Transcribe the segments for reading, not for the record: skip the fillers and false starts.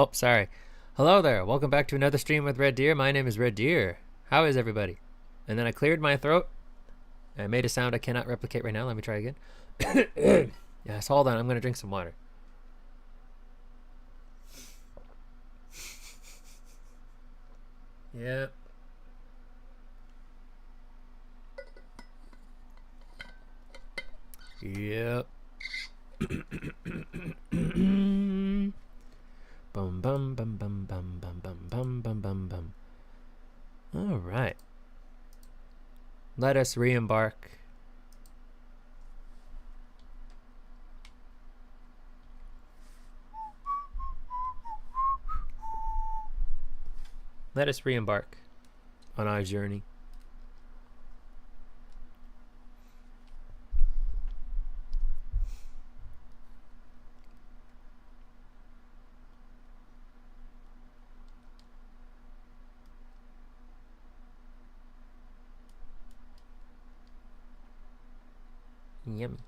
Oh, sorry. Hello there. Welcome back to another stream with Red Deer. My name is Red Deer. How is everybody? And then I cleared my throat. I made a sound I cannot replicate right now. Let me try again. Yes, hold on. I'm going to drink some water. Yep. Yep. Bum bum bum bum bum bum bum bum bum bum bum. All right. Let us re-embark. Let us re-embark on our journey. Yummy.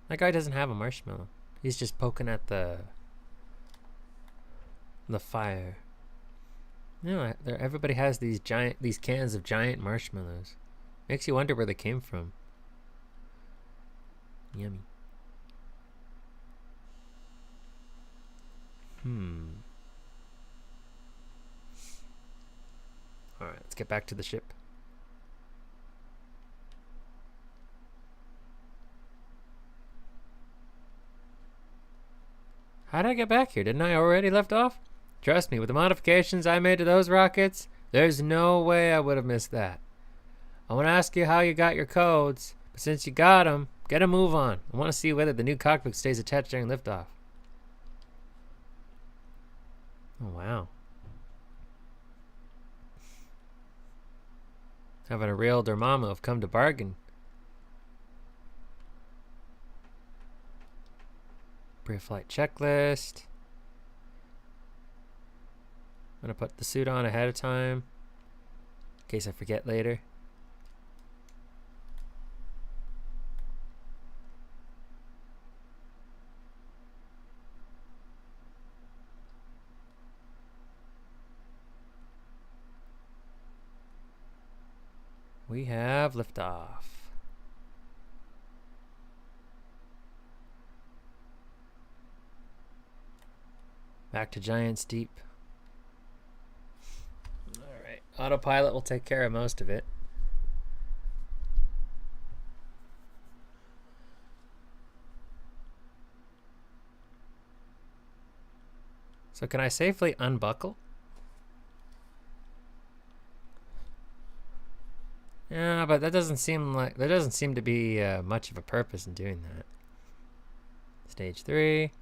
That guy doesn't have a marshmallow. He's just poking at the fire. You know, everybody has these cans of giant marshmallows. Makes you wonder where they came from. Yummy. Alright, let's get back to the ship. How did I get back here? Didn't I already left off? Trust me, with the modifications I made to those rockets, there's no way I would have missed that. I want to ask you how you got your codes, but since you got them, get a move on. I want to see whether the new cockpit stays attached during liftoff. Oh, wow. Having a real Dormammu have come to bargain. Pre-flight checklist. I'm gonna put the suit on ahead of time in case I forget later. We have liftoff. Back to Giant's Deep. Alright, autopilot will take care of most of it. So can I safely unbuckle? Yeah, but that doesn't seem like there doesn't seem to be much of a purpose in doing that. Stage 3.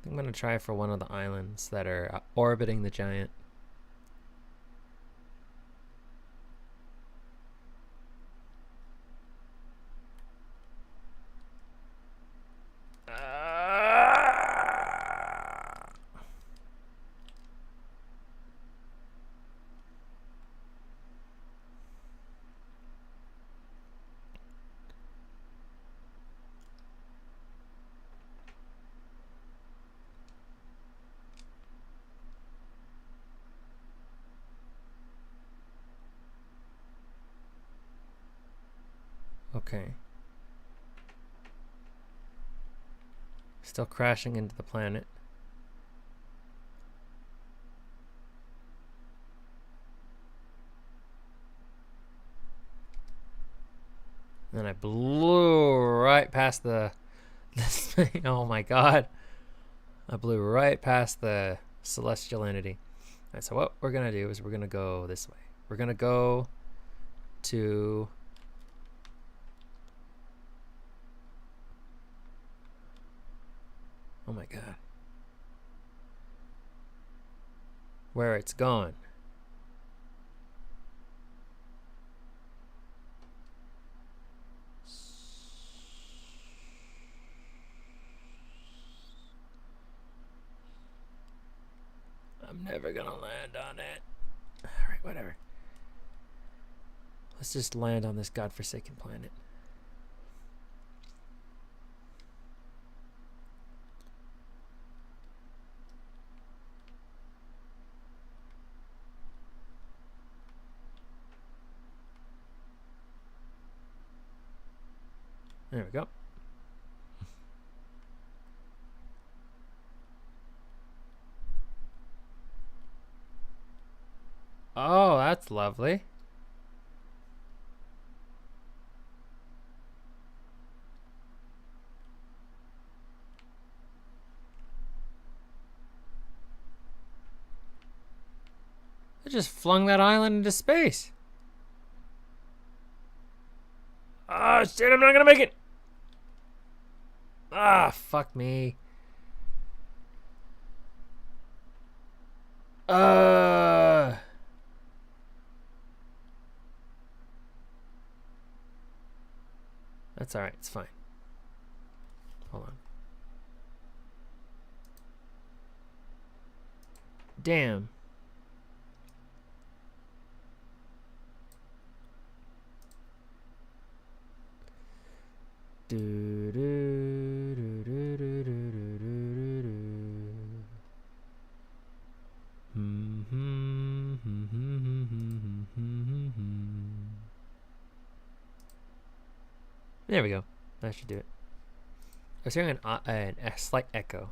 I'm gonna try for one of the islands that are orbiting the giant. Okay. Still crashing into the planet. Then I blew right past the this thing. Oh my god. I blew right past the celestial entity. Alright, so what we're gonna do is we're gonna go this way. We're gonna go to oh my god. Where it's going. I'm never gonna land on it. Alright, whatever. Let's just land on this godforsaken planet. There we go. Oh, that's lovely. I just flung that island into space. Ah, shit, I'm not gonna make it. Ah, fuck me. That's alright, it's fine. Hold on. Damn. Do, do, do, do, do, do, do, do, do. There we go. That should do it. I was hearing a slight echo.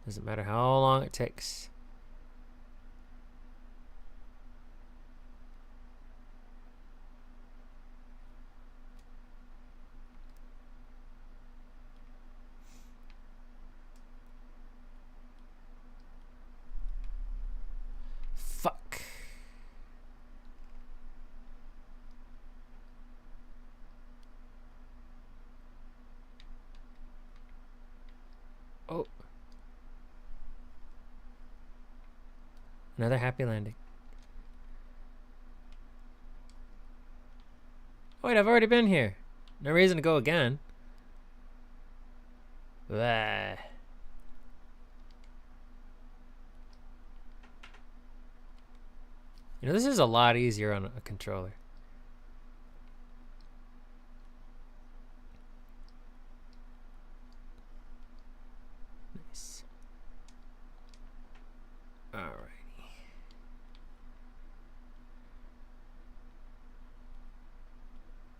Doesn't matter how long it takes. Fuck. Oh. Another happy landing. Wait, I've already been here. No reason to go again. Blah. You know, this is a lot easier on a controller.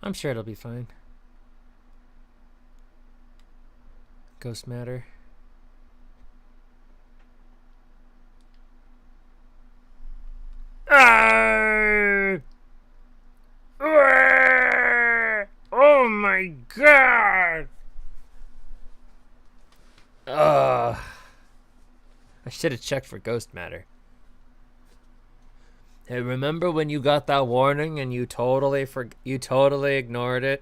I'm sure it'll be fine. Ghost matter. Ah! Oh my god! Ugh. I should have checked for ghost matter. Hey, remember when you got that warning and you totally ignored it?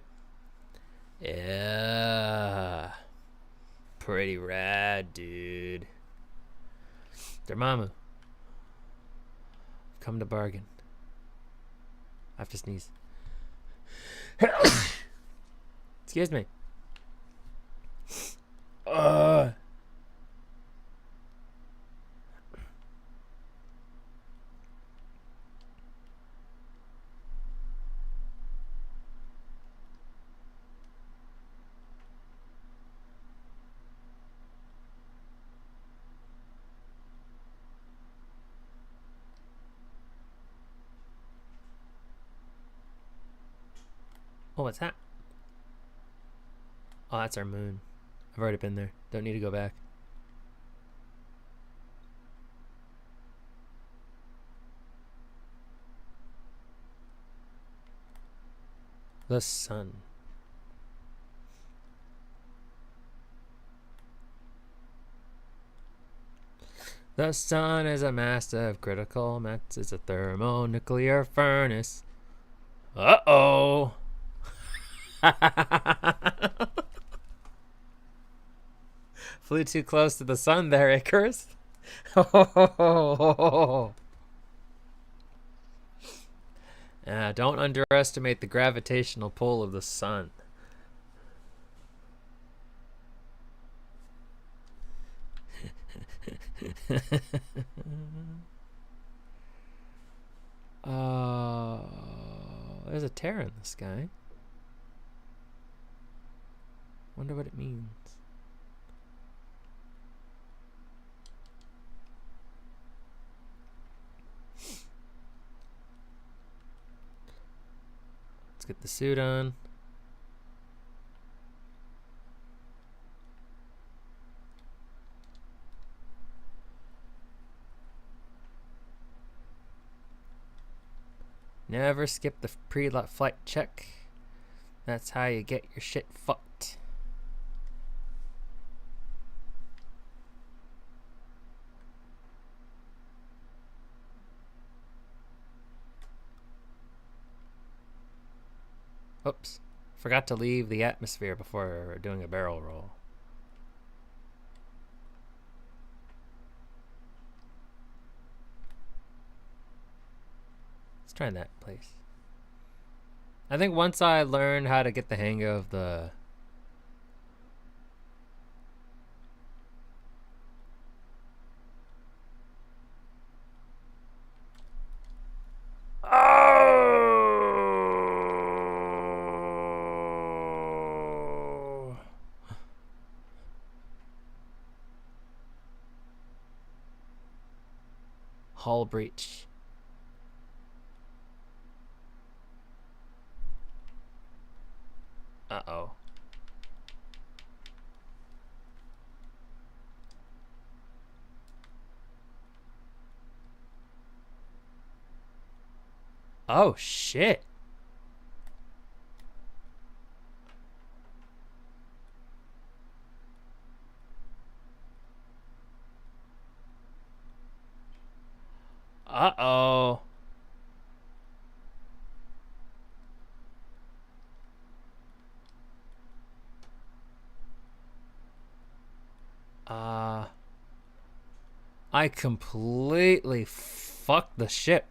Yeah. Pretty rad, dude. Dormammu. Come to bargain. I have to sneeze. Excuse me. Oh, what's that? Oh, that's our moon. I've already been there. Don't need to go back. The sun. The sun is a massive critical mass. It's a thermonuclear furnace. Uh-oh. Flew too close to the sun there, Icarus. Don't underestimate the gravitational pull of the sun. There's a tear in the sky. Wonder what it means. Let's get the suit on. Never skip the pre-flight check. That's how you get your shit fucked. Oops. Forgot to leave the atmosphere before doing a barrel roll. Let's try that place. I think once I learn how to get the hang of the... Oh! Hull breach. Uh-oh. Oh, shit. Uh-oh. I completely fucked the ship.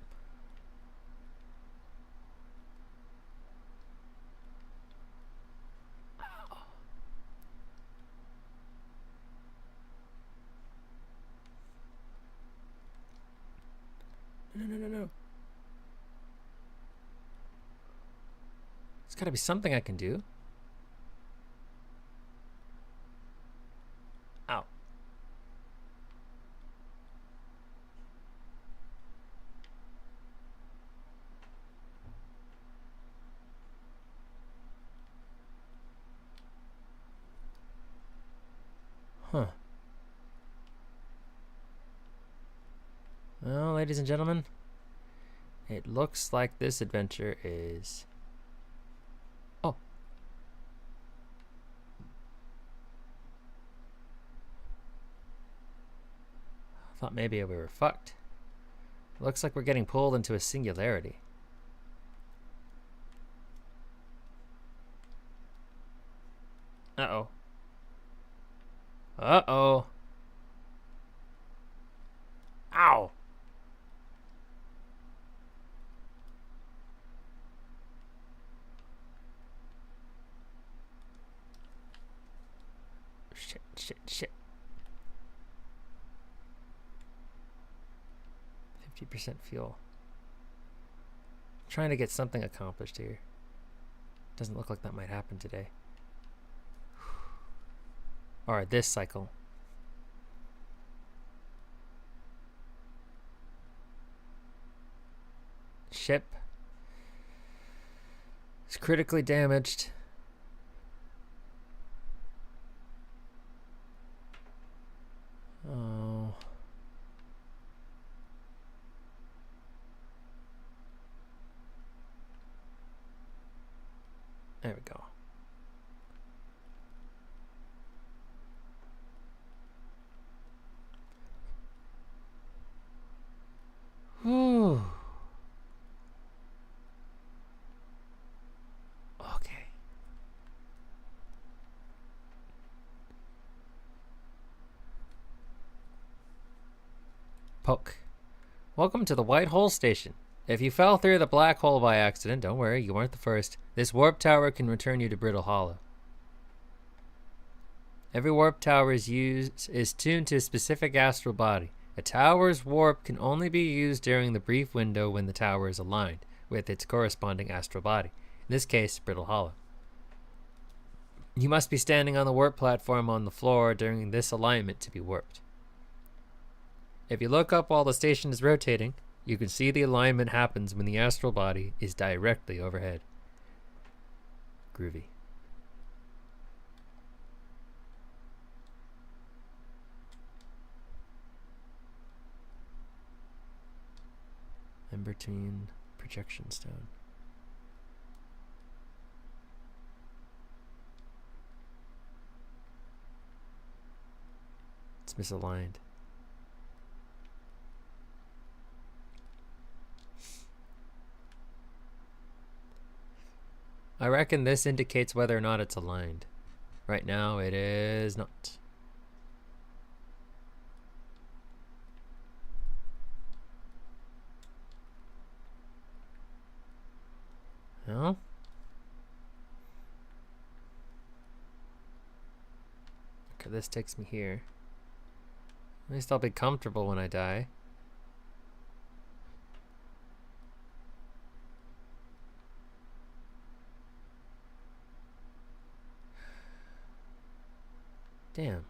No. There's gotta be something I can do. Ow. Huh. Well, ladies and gentlemen, it looks like this adventure is... Oh. I thought maybe we were fucked. Looks like we're getting pulled into a singularity. Uh-oh. Uh-oh. Ow! Shit. 50% fuel. I'm trying to get something accomplished here. Doesn't look like that might happen today. Or this cycle. Ship is critically damaged. Oh. There we go. Whew. Okay. Poke. Welcome to the White Hole Station. If you fell through the black hole by accident, don't worry, you weren't the first. This warp tower can return you to Brittle Hollow. Every warp tower is tuned to a specific astral body. A tower's warp can only be used during the brief window when the tower is aligned with its corresponding astral body. In this case, Brittle Hollow. You must be standing on the warp platform on the floor during this alignment to be warped. If you look up while the station is rotating, you can see the alignment happens when the astral body is directly overhead. Groovy. Embertine projection stone. It's misaligned. I reckon this indicates whether or not it's aligned. Right now it is not. No? Okay, this takes me here. At least I'll be comfortable when I die. Damn.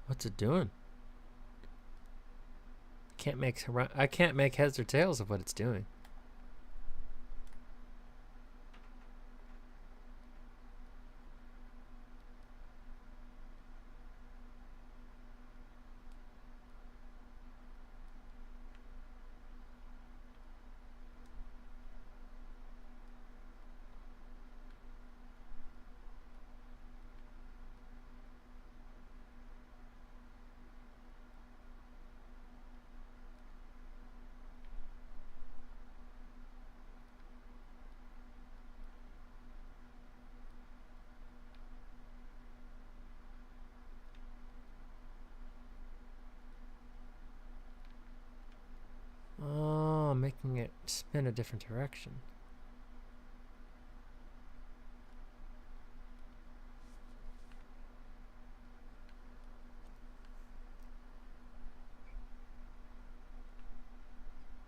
What's it doing? I can't make heads or tails of what it's doing. Oh, making it spin a different direction.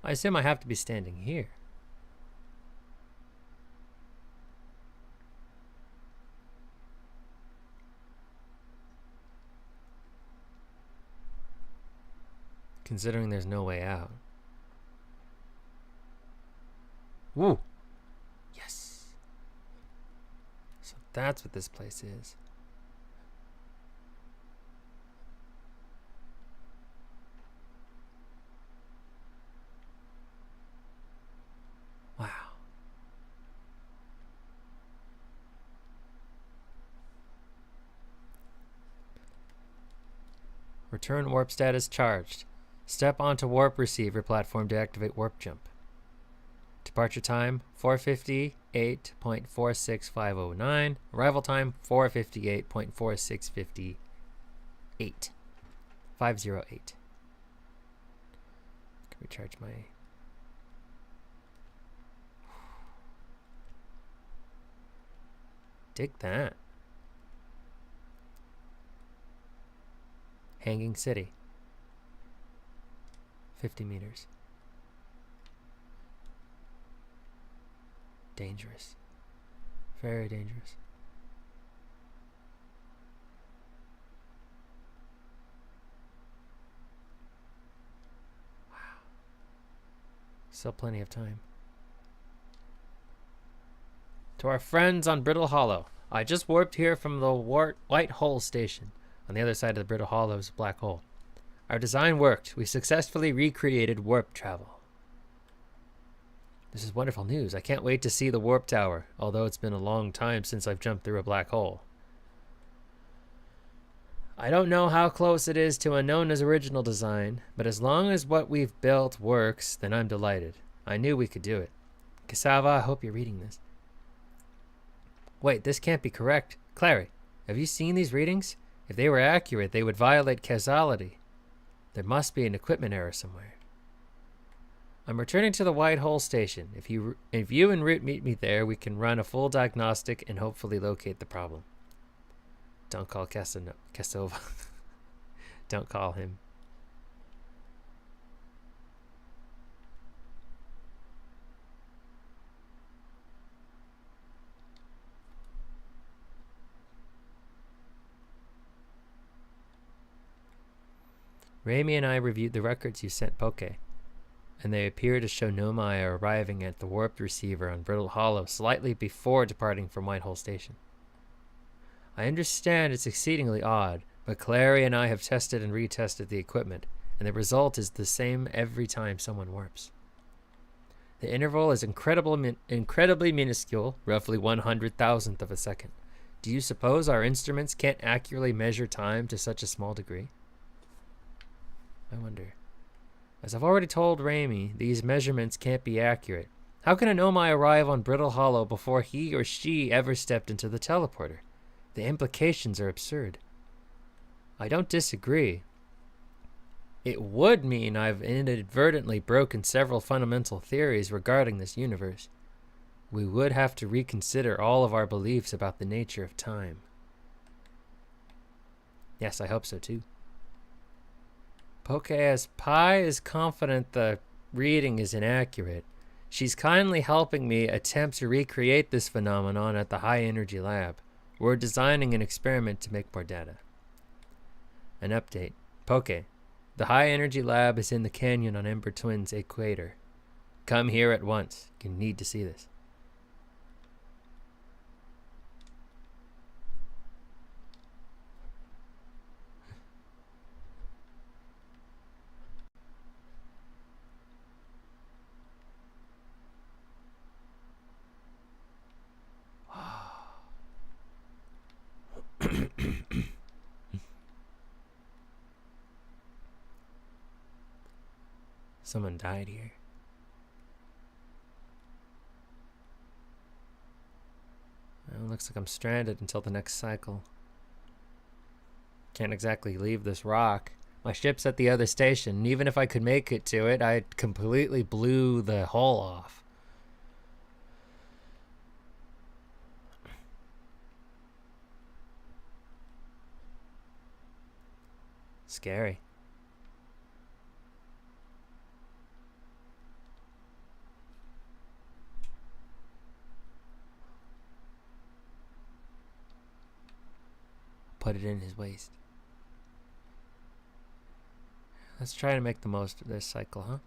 I assume I have to be standing here. Considering there's no way out. Woo! Yes! So that's what this place is. Wow. Return warp status charged. Step onto warp receiver platform to activate warp jump. Departure time 4:58.46509. Arrival time 4:58.4658. 508. Can recharge my. Dig that. Hanging City. 50 meters. Dangerous. Very dangerous. Wow. Still plenty of time. To our friends on Brittle Hollow. I just warped here from the White Hole station. On the other side of the Brittle Hollow is a black hole. Our design worked. We successfully recreated warp travel. This is wonderful news. I can't wait to see the warp tower, although it's been a long time since I've jumped through a black hole. I don't know how close it is to Anona's original design, but as long as what we've built works, then I'm delighted. I knew we could do it. Cassava, I hope you're reading this. Wait, this can't be correct. Clary, have you seen these readings? If they were accurate, they would violate causality. There must be an equipment error somewhere. I'm returning to the White Hole station. If you and Root meet me there, we can run a full diagnostic and hopefully locate the problem. Don't call Cassova. Don't call him. Raimi and I reviewed the records you sent Poke, and they appear to show Nomai arriving at the warped receiver on Brittle Hollow slightly before departing from Whitehall Station. I understand it's exceedingly odd, but Clary and I have tested and retested the equipment, and the result is the same every time someone warps. The interval is incredibly minuscule, roughly 100,000th of a second. Do you suppose our instruments can't accurately measure time to such a small degree? I wonder. As I've already told Raimi, these measurements can't be accurate. How can an Omai arrive on Brittle Hollow before he or she ever stepped into the teleporter? The implications are absurd. I don't disagree. It would mean I've inadvertently broken several fundamental theories regarding this universe. We would have to reconsider all of our beliefs about the nature of time. Yes, I hope so too. Poke as Pi is confident the reading is inaccurate. She's kindly helping me attempt to recreate this phenomenon at the High Energy Lab. We're designing an experiment to make more data. An update. Poke, the High Energy Lab is in the canyon on Ember Twin's equator. Come here at once. You need to see this. Someone died here. Well, looks like I'm stranded until the next cycle. Can't exactly leave this rock. My ship's at the other station, and even if I could make it to it, I completely blew the hull off. Scary. Put it in his waist. Let's try to make the most of this cycle, huh?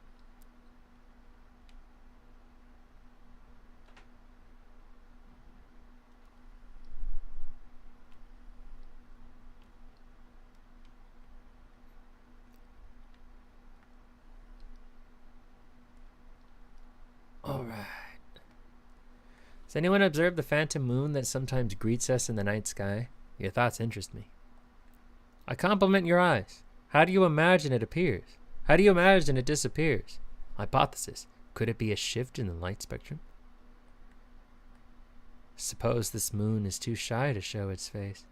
All right. Has anyone observed the phantom moon that sometimes greets us in the night sky? Your thoughts interest me. I compliment your eyes. How do you imagine it appears? How do you imagine it disappears? Hypothesis. Could it be a shift in the light spectrum? Suppose this moon is too shy to show its face.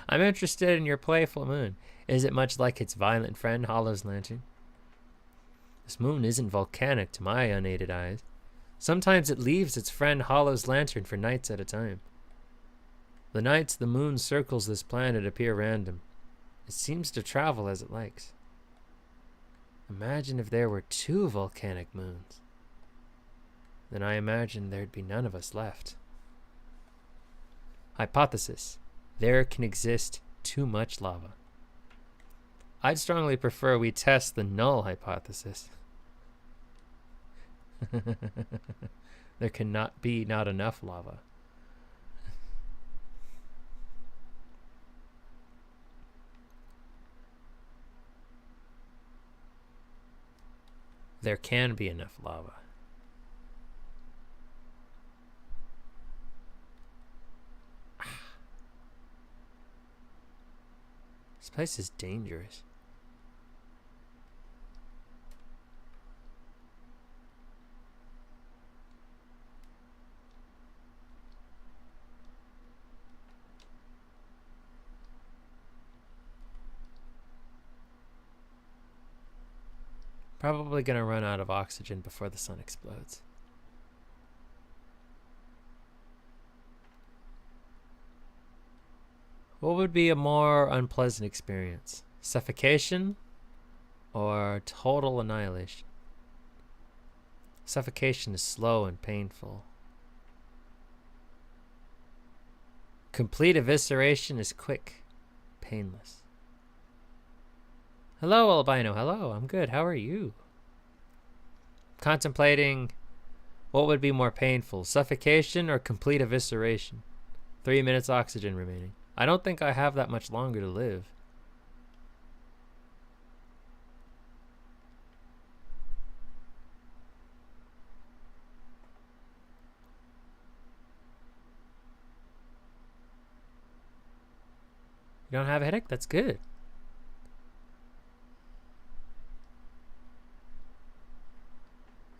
I'm interested in your playful moon. Is it much like its violent friend, Hollow's lantern? This moon isn't volcanic to my unaided eyes. Sometimes it leaves its friend Hollow's lantern for nights at a time. The nights the moon circles this planet appear random. It seems to travel as it likes. Imagine if there were 2 volcanic moons. Then I imagine there'd be none of us left. Hypothesis. There can exist too much lava. I'd strongly prefer we test the null hypothesis. There cannot be not enough lava. There can be enough lava. This place is dangerous. Probably gonna run out of oxygen before the sun explodes. What would be a more unpleasant experience? Suffocation or total annihilation? Suffocation is slow and painful. Complete evisceration is quick, painless. Hello, albino. Hello, I'm good. How are you? Contemplating what would be more painful, suffocation or complete evisceration? 3 minutes oxygen remaining. I don't think I have that much longer to live. You don't have a headache? That's good.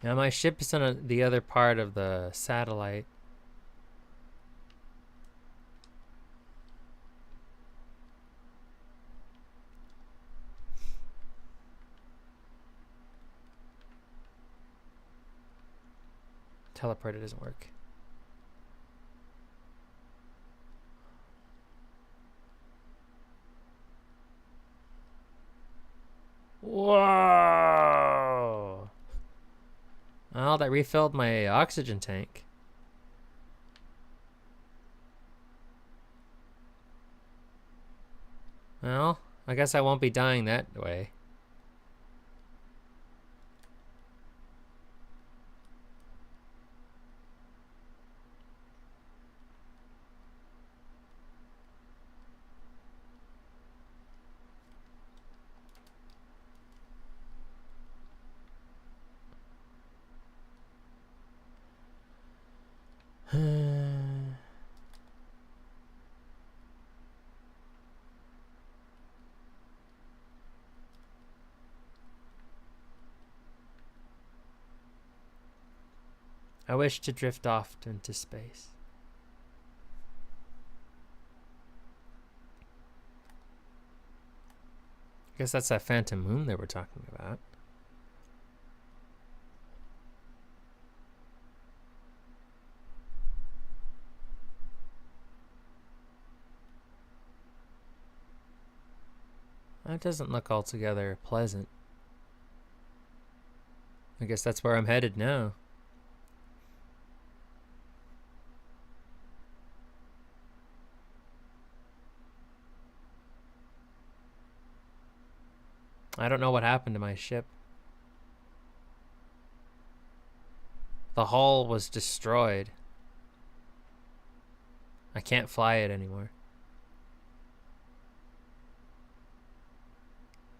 Now my ship is on the other part of the satellite. Teleporter doesn't work. Whoa! Well, that refilled my oxygen tank. Well, I guess I won't be dying that way. I wish to drift off into space. I guess that's that phantom moon they were talking about. That doesn't look altogether pleasant. I guess that's where I'm headed now. I don't know what happened to my ship. The hull was destroyed. I can't fly it anymore.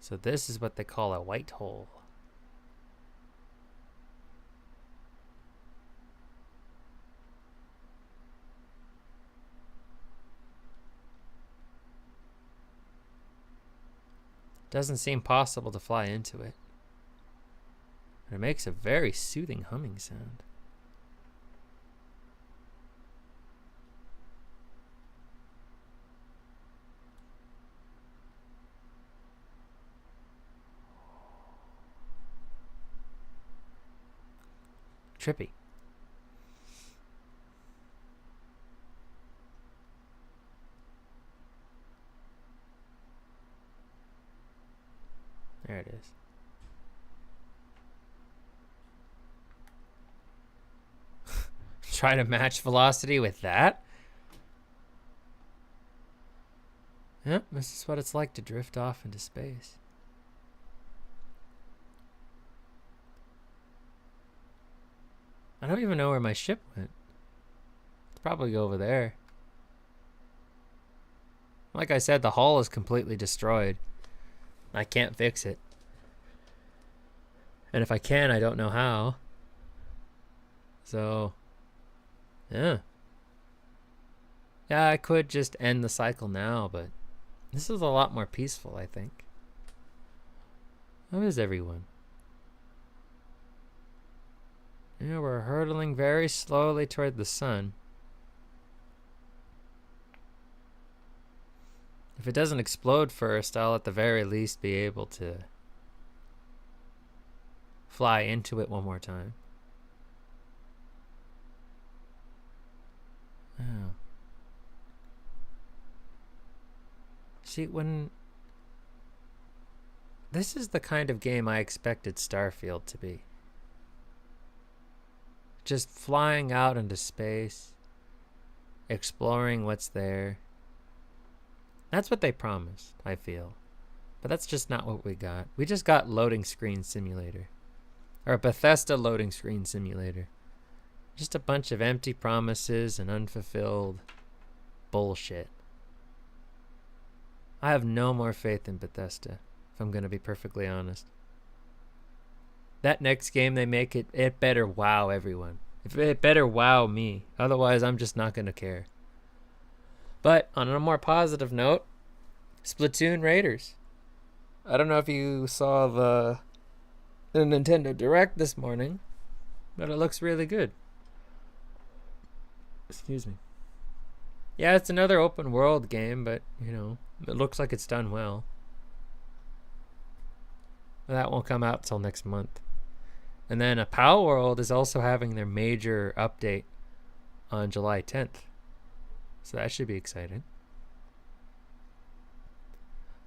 So this is what they call a white hole. Doesn't seem possible to fly into it. But it makes a very soothing humming sound. Trippy. There it is. Try to match velocity with that? Yep, this is what it's like to drift off into space. I don't even know where my ship went. It's probably over there. Like I said, the hull is completely destroyed. I can't fix it. And if I can, I don't know how. So, yeah. Yeah, I could just end the cycle now, but this is a lot more peaceful, I think. How is everyone? Yeah, we're hurtling very slowly toward the sun. If it doesn't explode first, I'll at the very least be able to fly into it one more time. Oh. See, this is the kind of game I expected Starfield to be. Just flying out into space, exploring what's there. That's what they promised, I feel. But that's just not what we got. We just got loading screen simulator. Or a Bethesda loading screen simulator. Just a bunch of empty promises and unfulfilled bullshit. I have no more faith in Bethesda, if I'm going to be perfectly honest. That next game they make, it better wow everyone. It better wow me. Otherwise, I'm just not going to care. But on a more positive note, Splatoon Raiders. I don't know if you saw the Nintendo Direct this morning, but it looks really good. Excuse me. Yeah, it's another open world game, but, you know, it looks like it's done well. That won't come out till next month. And then a Pal World is also having their major update on July 10th. So that should be exciting.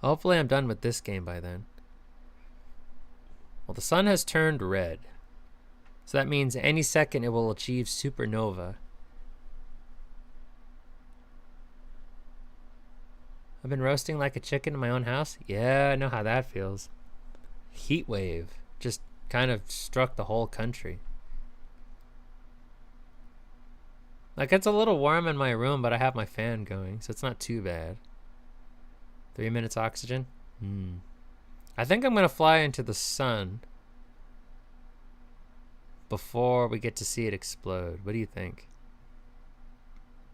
Hopefully I'm done with this game by then. Well, the sun has turned red. So that means any second it will achieve supernova. I've been roasting like a chicken in my own house. Yeah, I know how that feels. Heat wave just kind of struck the whole country. Like, it's a little warm in my room, but I have my fan going, so it's not too bad. 3 minutes oxygen? I think I'm going to fly into the sun before we get to see it explode. What do you think?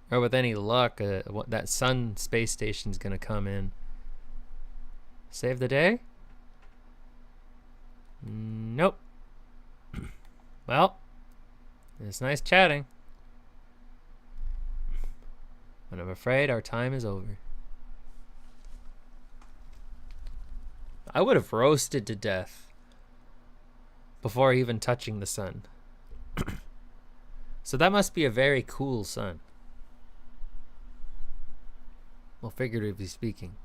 Or with any luck, that sun space station's going to come in. Save the day? Nope. Well, it's nice chatting. But I'm afraid our time is over. I would have roasted to death before even touching the sun. So that must be a very cool sun. Well, figuratively speaking.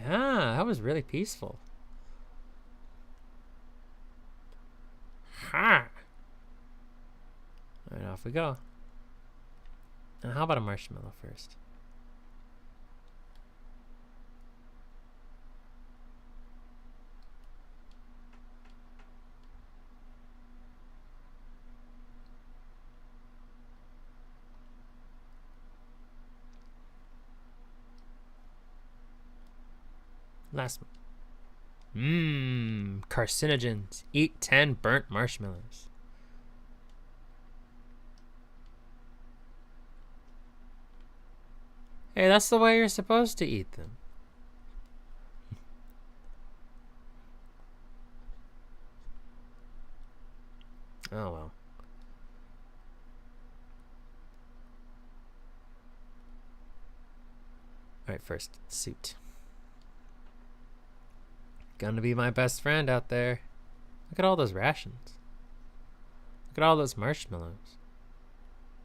Yeah, that was really peaceful. Ha! Alright, off we go. How about a marshmallow first? Last one. Carcinogens. Eat 10 burnt marshmallows. Hey, that's the way you're supposed to eat them. Oh well. Alright, first, suit. Gonna be my best friend out there. Look at all those rations. Look at all those marshmallows.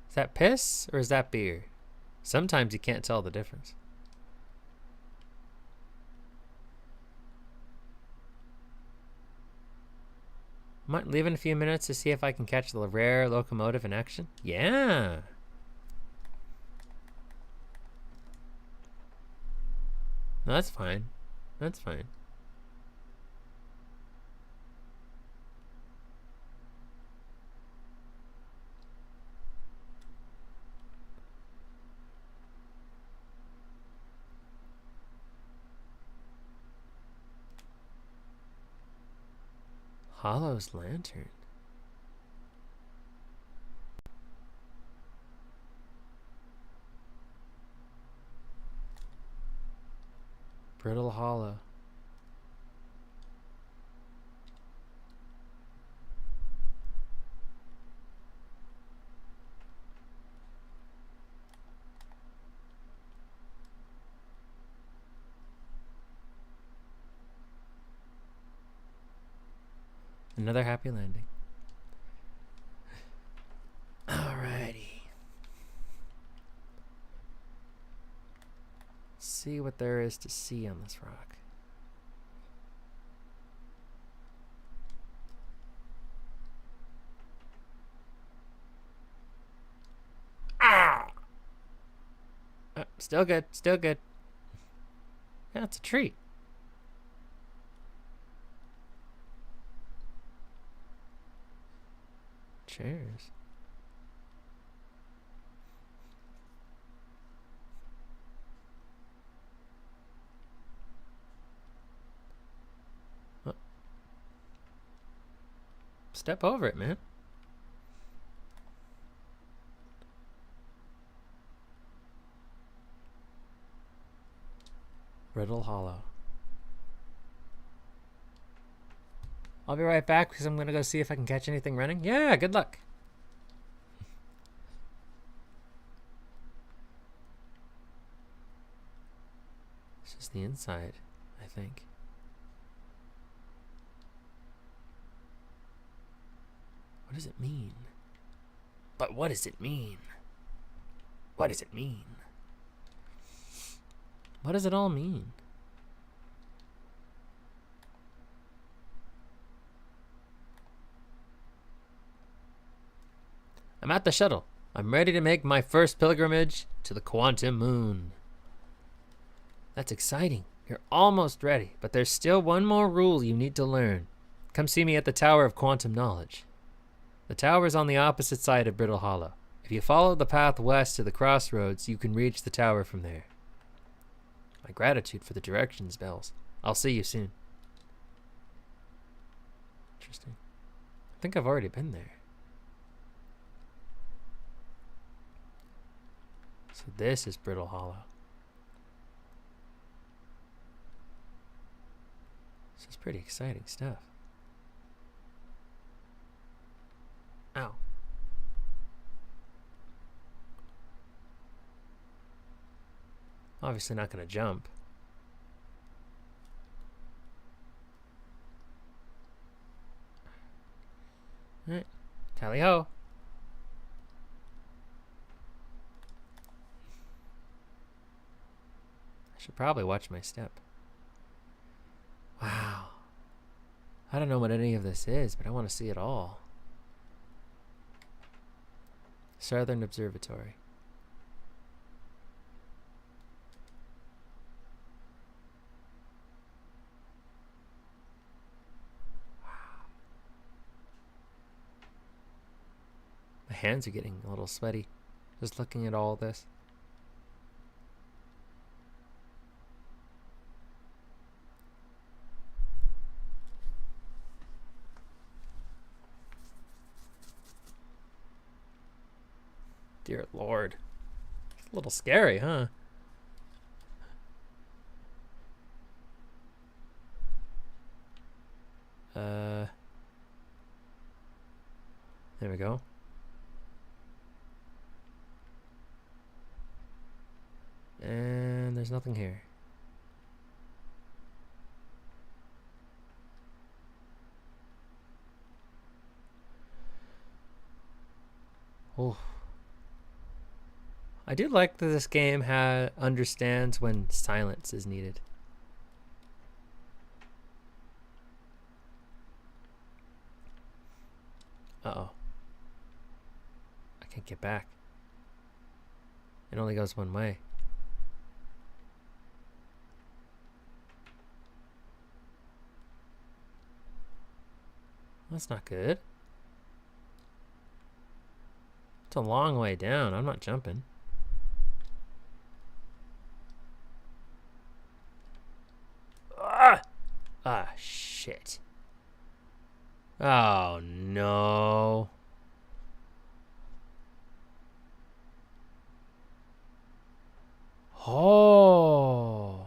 Is that piss or is that beer? Sometimes you can't tell the difference. Might leave in a few minutes to see if I can catch the rare locomotive in action. Yeah. No, that's fine. That's fine. Hollow's lantern. Brittle hollow. Another happy landing. Alrighty. Let's see what there is to see on this rock. Ah! Still good, still good. Yeah, it's a tree. Chairs. Oh. Step over it, man. Riddle Hollow. I'll be right back because I'm going to go see if I can catch anything running. Yeah, good luck. It's just the inside, I think. What does it mean? But what does it mean? What does it mean? What does it all mean? I'm at the shuttle. I'm ready to make my first pilgrimage to the quantum moon. That's exciting. You're almost ready, but there's still one more rule you need to learn. Come see me at the Tower of Quantum Knowledge. The tower is on the opposite side of Brittle Hollow. If you follow the path west to the crossroads, you can reach the tower from there. My gratitude for the directions, Bells. I'll see you soon. Interesting. I think I've already been there. So this is Brittle Hollow. This is pretty exciting stuff. Ow. Obviously not going to jump. Alright. Tally ho. I should probably watch my step. Wow. I don't know what any of this is, but I want to see it all. Southern Observatory. hands are getting a little sweaty just looking at all this. Dear Lord. It's a little scary, huh? There we go. And there's nothing here. Oh. I do like that this game understands when silence is needed. Uh-oh. I can't get back. It only goes one way. That's not good. It's a long way down. I'm not jumping. Ah, shit. Oh, no. Oh.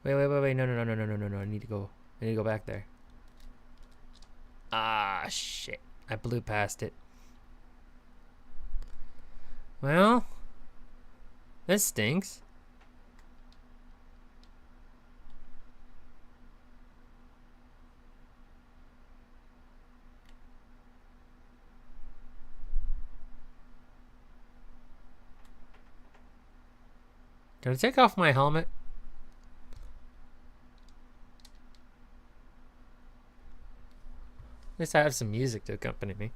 Wait. No. I need to go back there. Ah, shit. I blew past it. Well, this stinks. Can I take off my helmet? At least I have some music to accompany me.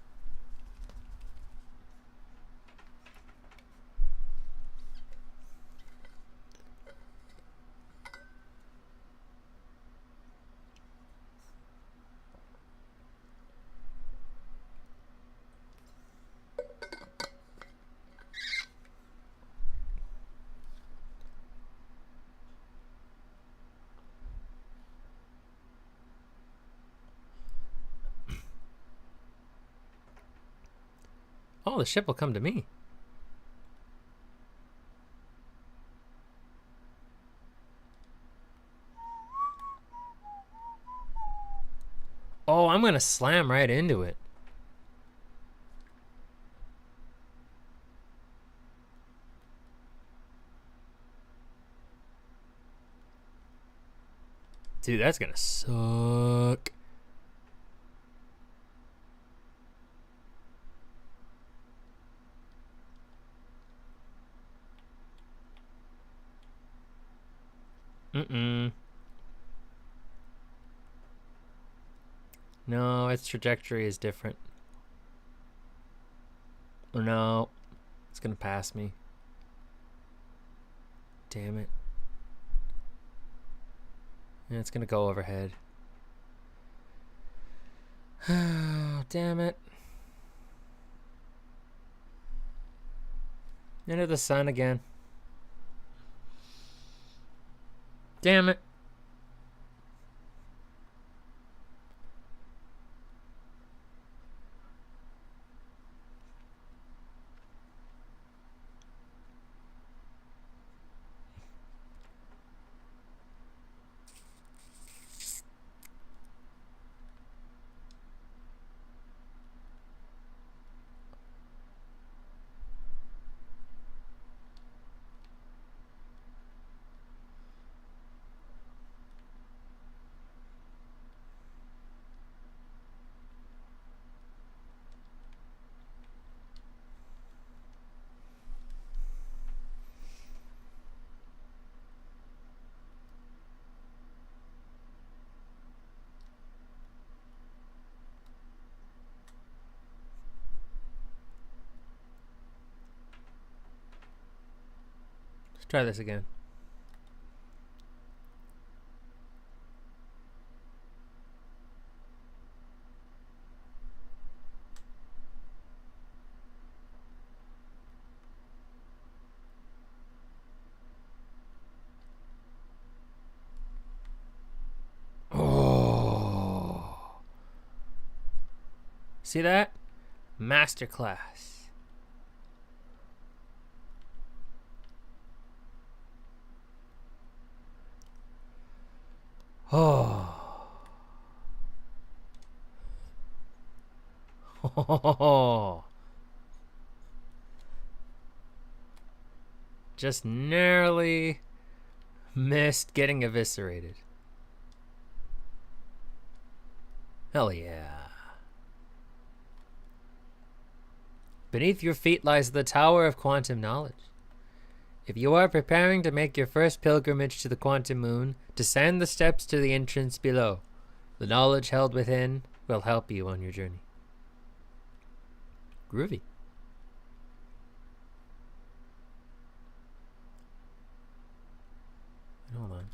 Oh, the ship will come to me. Oh, I'm gonna slam right into it. Dude, that's gonna suck. No, its trajectory is different. Or no, it's gonna pass me. Damn it. Yeah, it's gonna go overhead. Oh, damn it. Into the sun again. Damn it. Try this again. Oh. See that? Masterclass. Oh. Oh. Just narrowly missed getting eviscerated. Hell yeah. Beneath your feet lies the Tower of Quantum Knowledge. If you are preparing to make your first pilgrimage to the quantum moon, descend the steps to the entrance below. The knowledge held within will help you on your journey. Groovy. Hold on.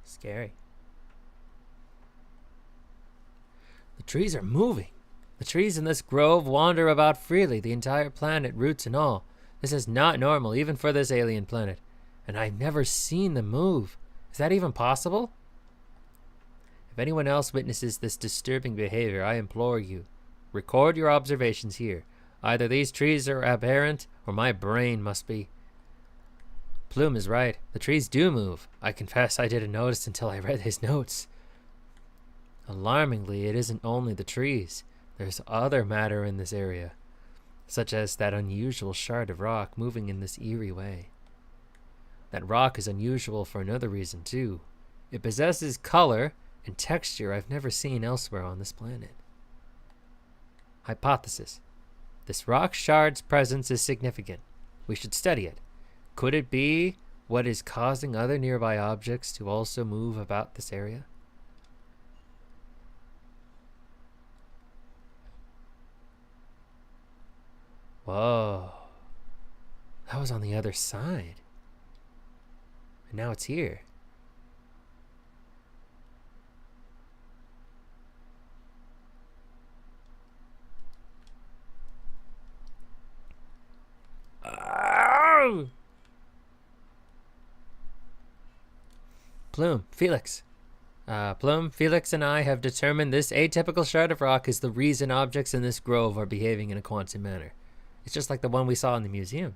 Scary. The trees are moving. The trees in this grove wander about freely, the entire planet, roots and all. This is not normal, even for this alien planet. And I've never seen them move. Is that even possible? If anyone else witnesses this disturbing behavior, I implore you, record your observations here. Either these trees are aberrant, or my brain must be. Plume is right. The trees do move. I confess I didn't notice until I read his notes. Alarmingly, it isn't only the trees. There's other matter in this area, such as that unusual shard of rock moving in this eerie way. That rock is unusual for another reason, too. It possesses color and texture I've never seen elsewhere on this planet. Hypothesis. This rock shard's presence is significant. We should study it. Could it be what is causing other nearby objects to also move about this area? Whoa. That was on the other side. And now it's here. Oh! Plume, Felix, and I have determined this atypical shard of rock is the reason objects in this grove are behaving in a quantum manner. It's just like the one we saw in the museum.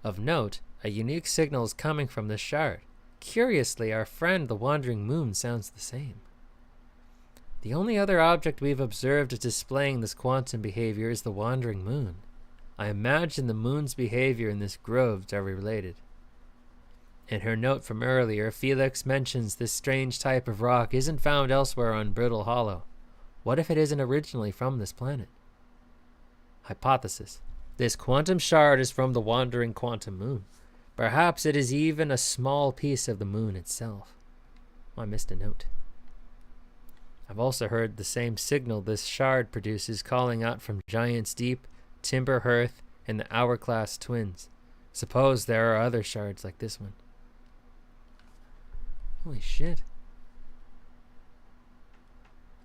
Of note, a unique signal is coming from this shard. Curiously, our friend the wandering moon sounds the same. The only other object we've observed displaying this quantum behavior is the wandering moon. I imagine the moon's behavior in this grove are related. In her note from earlier, Felix mentions this strange type of rock isn't found elsewhere on Brittle Hollow. What if it isn't originally from this planet? Hypothesis. This quantum shard is from the wandering quantum moon. Perhaps it is even a small piece of the moon itself. Oh, I missed a note. I've also heard the same signal this shard produces calling out from Giant's Deep, Timber Hearth, and the Hourglass Twins. Suppose there are other shards like this one. Holy shit.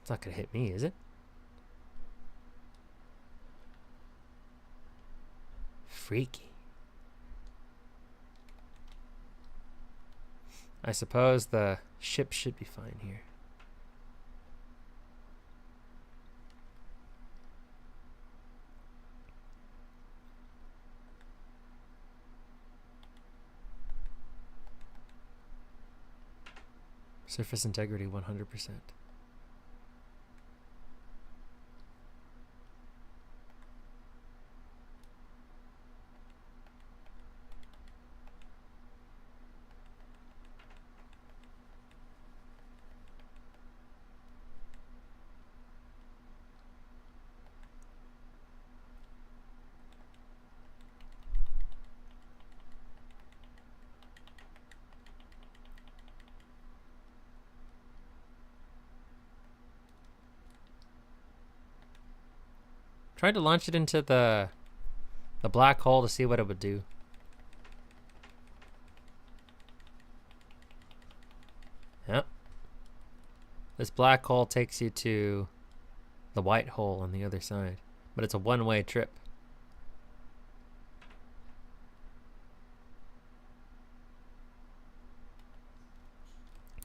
It's not gonna hit me, is it? Freaky. I suppose the ship should be fine here. Surface integrity 100%. tried to launch it into the black hole to see what it would do. Yep. This black hole takes you to the white hole on the other side, but it's a one-way trip.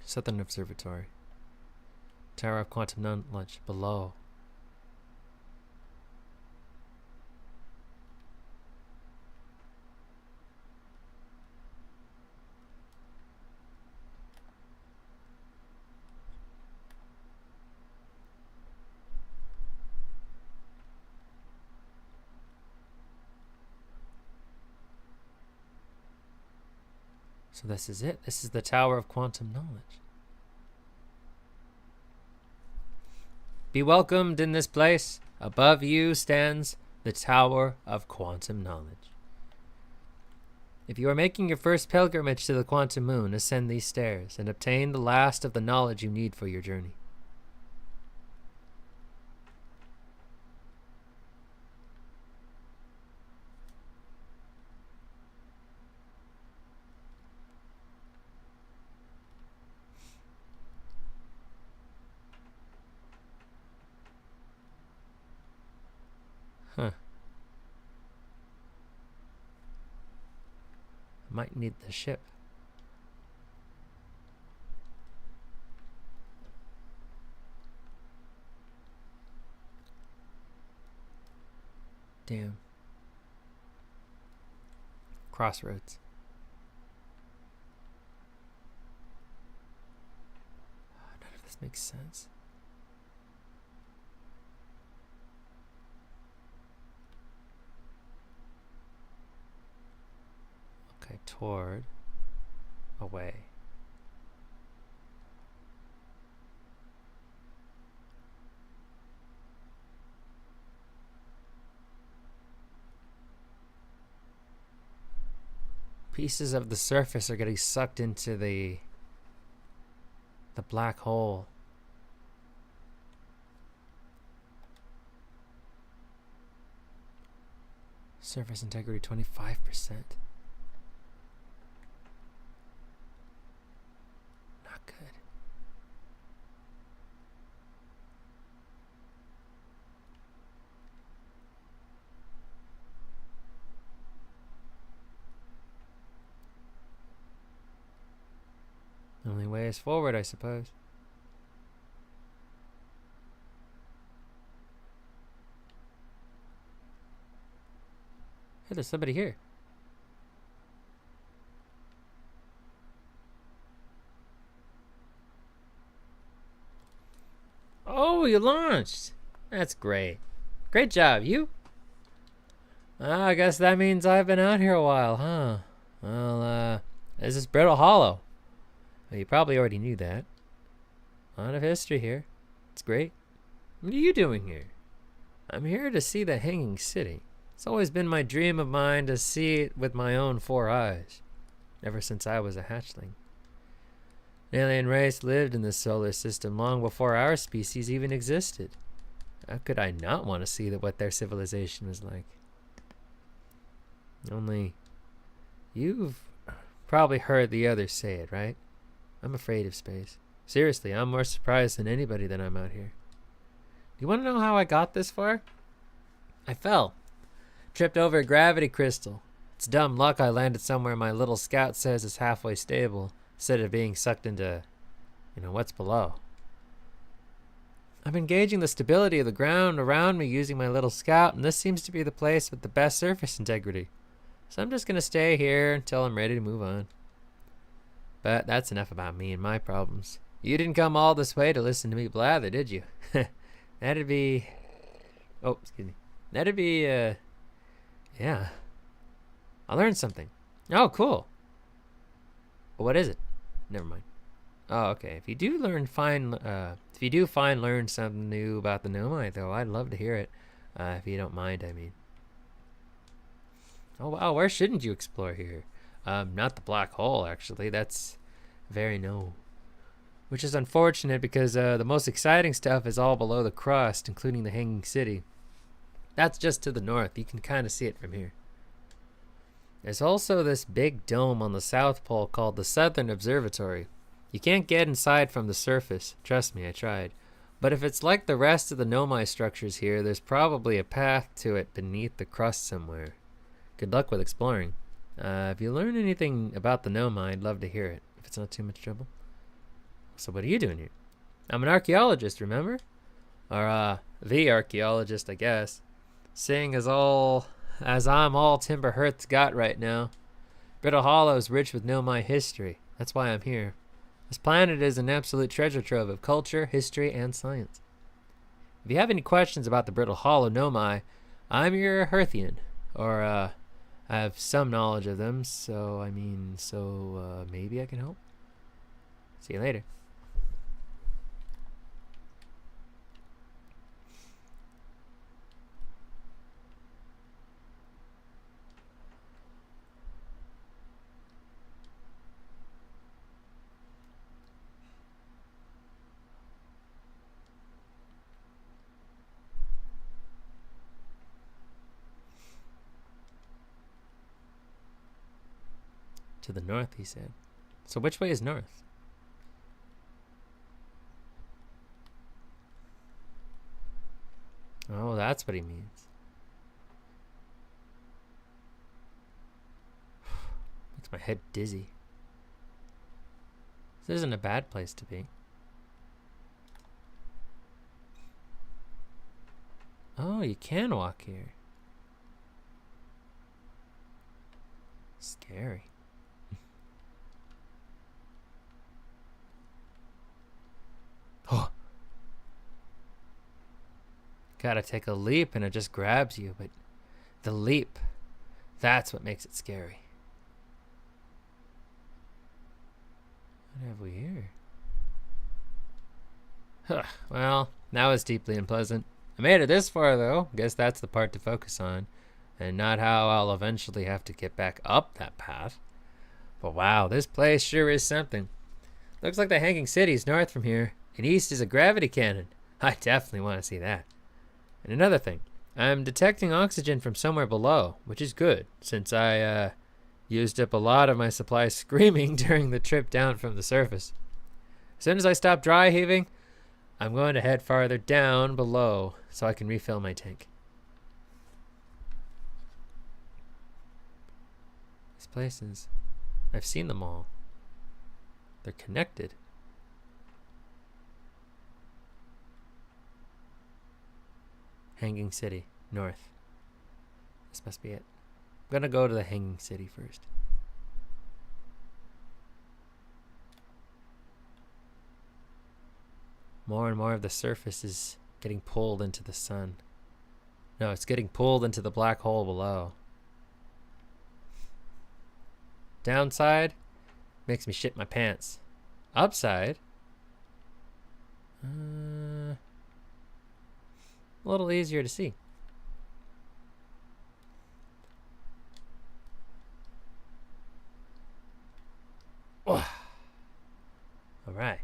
Southern Observatory. Tower of Quantum Knowledge below. So this is it. This is the Tower of Quantum Knowledge. Be welcomed in this place. Above you stands the Tower of Quantum Knowledge. If you are making your first pilgrimage to the quantum moon, ascend these stairs and obtain the last of the knowledge you need for your journey. Huh. I might need the ship. Damn. Crossroads. None of this makes sense. Okay, toward, away. Pieces of the surface are getting sucked into the black hole. Surface integrity 25%. Not good. The only way is forward, I suppose. Hey, there's somebody here. Oh, you launched. That's great. Great job, you. I guess that means I've been out here a while, huh? Well, this is Brittle Hollow. Well, you probably already knew that. A lot of history here. It's great. What are you doing here? I'm here to see the Hanging City. It's always been my dream of mine to see it with my own 4 eyes, ever since I was a hatchling. An alien race lived in this solar system long before our species even existed. How could I not want to see what their civilization was like? Only, you've probably heard the others say it, right? I'm afraid of space. Seriously, I'm more surprised than anybody that I'm out here. Do you want to know how I got this far? I fell. Tripped over a gravity crystal. It's dumb luck I landed somewhere my little scout says is halfway stable, instead of being sucked into, what's below. I'm engaging the stability of the ground around me using my little scout, and this seems to be the place with the best surface integrity. So I'm just going to stay here until I'm ready to move on. But that's enough about me and my problems. You didn't come all this way to listen to me blather, did you? That'd be... Oh, excuse me. That'd be, yeah. I learned something. Oh, cool. Well, what is it? Never mind. Oh, okay. If you do learn something new about the Nomai, though, I'd love to hear it. If you don't mind, I mean. Oh, wow. Where shouldn't you explore here? Not the black hole, actually. That's very no. Which is unfortunate because the most exciting stuff is all below the crust, including the Hanging City. That's just to the north. You can kind of see it from here. There's also this big dome on the South Pole called the Southern Observatory. You can't get inside from the surface. Trust me, I tried. But if it's like the rest of the Nomai structures here, there's probably a path to it beneath the crust somewhere. Good luck with exploring. If you learn anything about the Nomai, I'd love to hear it, if it's not too much trouble. So what are you doing here? I'm an archaeologist, remember? Or, the archaeologist, I guess. Seeing as I'm all Timber Hearth's got right now. Brittle Hollow is rich with Nomai history. That's why I'm here. This planet is an absolute treasure trove of culture, history, and science. If you have any questions about the Brittle Hollow Nomai, I'm your Hearthian. Or, I have some knowledge of them, so maybe I can help. See you later. To the north, he said. So which way is north? Oh, that's what he means. Makes my head dizzy. This isn't a bad place to be. Oh, you can walk here. Scary. Oh. Gotta take a leap and it just grabs you, but the leap, that's what makes it scary. What have we here? Huh. Well, that was deeply unpleasant. I made it this far, though. Guess that's the part to focus on, and not how I'll eventually have to get back up that path. But wow, this place sure is something. Looks like the Hanging City's north from here, and east is a gravity cannon. I definitely want to see that. And another thing, I'm detecting oxygen from somewhere below, which is good, since I used up a lot of my supply screaming during the trip down from the surface. As soon as I stop dry heaving, I'm going to head farther down below so I can refill my tank. These places, I've seen them all. They're connected. Hanging City, north. This must be it. I'm gonna go to the Hanging City first. More and more of the surface is getting pulled into the sun. No, it's getting pulled into the black hole below. Downside, makes me shit my pants. Upside, a little easier to see. Oh. All right.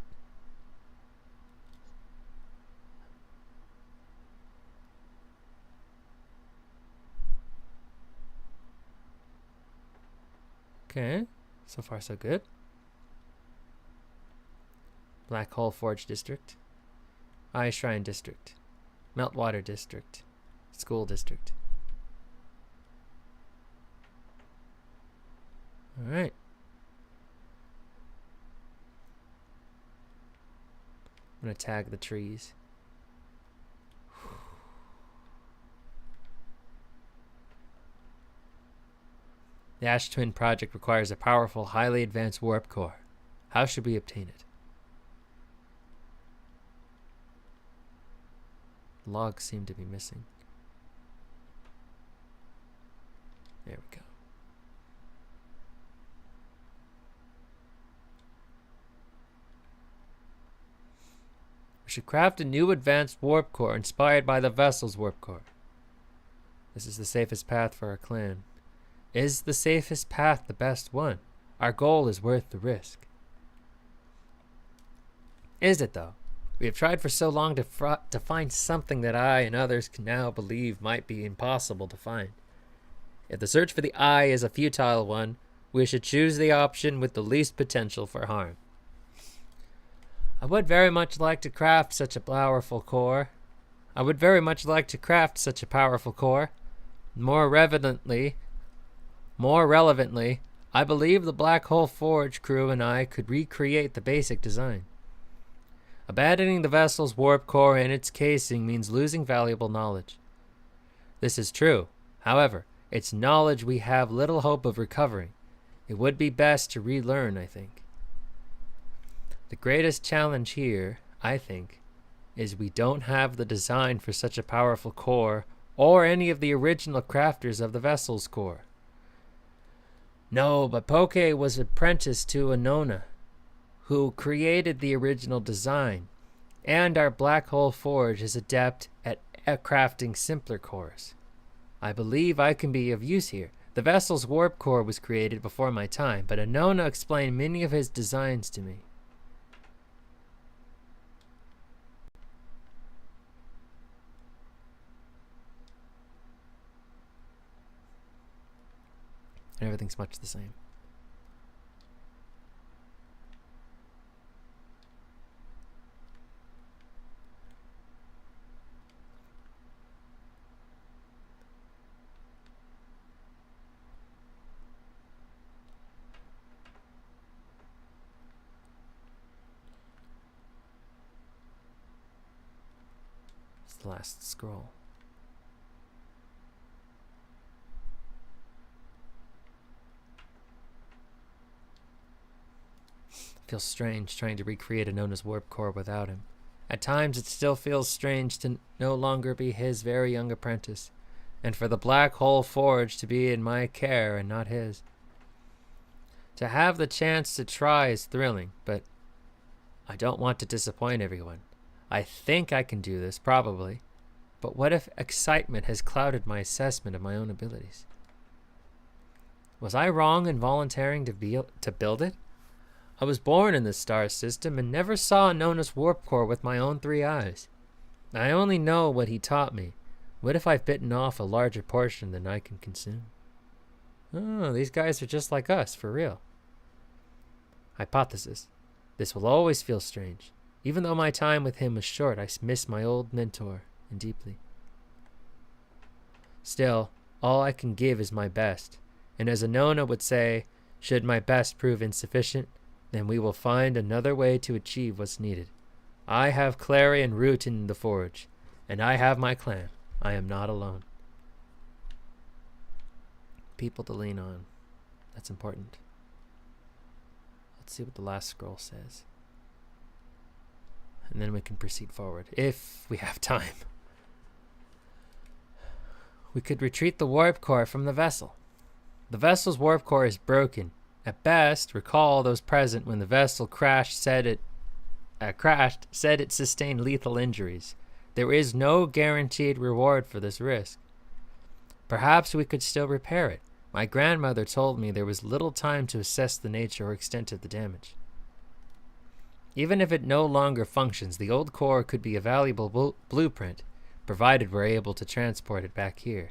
Okay, so far so good. Black Hole Forge District, Eye Shrine District, Meltwater District, School District. All right. I'm gonna tag the trees. The Ash Twin project requires a powerful, highly advanced warp core. How should we obtain it? Logs seem to be missing. There we go. We should craft a new advanced warp core inspired by the vessel's warp core. This is the safest path for our clan. Is the safest path the best one? Our goal is worth the risk. Is it, though? We have tried for so long to find something that I and others can now believe might be impossible to find. If the search for the I is a futile one, we should choose the option with the least potential for harm. I would very much like to craft such a powerful core. More relevantly, I believe the Black Hole Forge crew and I could recreate the basic design. Abandoning the vessel's warp core and its casing means losing valuable knowledge. This is true. However, it's knowledge we have little hope of recovering. It would be best to relearn, I think. The greatest challenge here, I think, is we don't have the design for such a powerful core or any of the original crafters of the vessel's core. No, but Poke was apprenticed to a Nona, who created the original design, and our Black Hole Forge is adept at crafting simpler cores. I believe I can be of use here. The vessel's warp core was created before my time, but Anona explained many of his designs to me. And everything's much the same. It's the last scroll. Feels strange trying to recreate Anona's warp core without him. At times it still feels strange to no longer be his very young apprentice, and for the Black Hole Forge to be in my care and not his. To have the chance to try is thrilling, but I don't want to disappoint everyone. I think I can do this, probably, but what if excitement has clouded my assessment of my own abilities? Was I wrong in volunteering to build it? I was born in this star system and never saw Nona's warp core with my own 3 eyes. I only know what he taught me. What if I've bitten off a larger portion than I can consume? Oh, these guys are just like us, for real. Hypothesis. This will always feel strange. Even though my time with him was short, I miss my old mentor, and deeply. Still, all I can give is my best. And as Anona would say, should my best prove insufficient, then we will find another way to achieve what's needed. I have Clary and Root in the forge, and I have my clan. I am not alone. People to lean on. That's important. Let's see what the last scroll says. And then we can proceed forward, if we have time. We could retreat the warp core from the vessel. The vessel's warp core is broken. At best, recall those present when the vessel crashed said it sustained lethal injuries. There is no guaranteed reward for this risk. Perhaps we could still repair it. My grandmother told me there was little time to assess the nature or extent of the damage. Even if it no longer functions, the old core could be a valuable blueprint, provided we're able to transport it back here.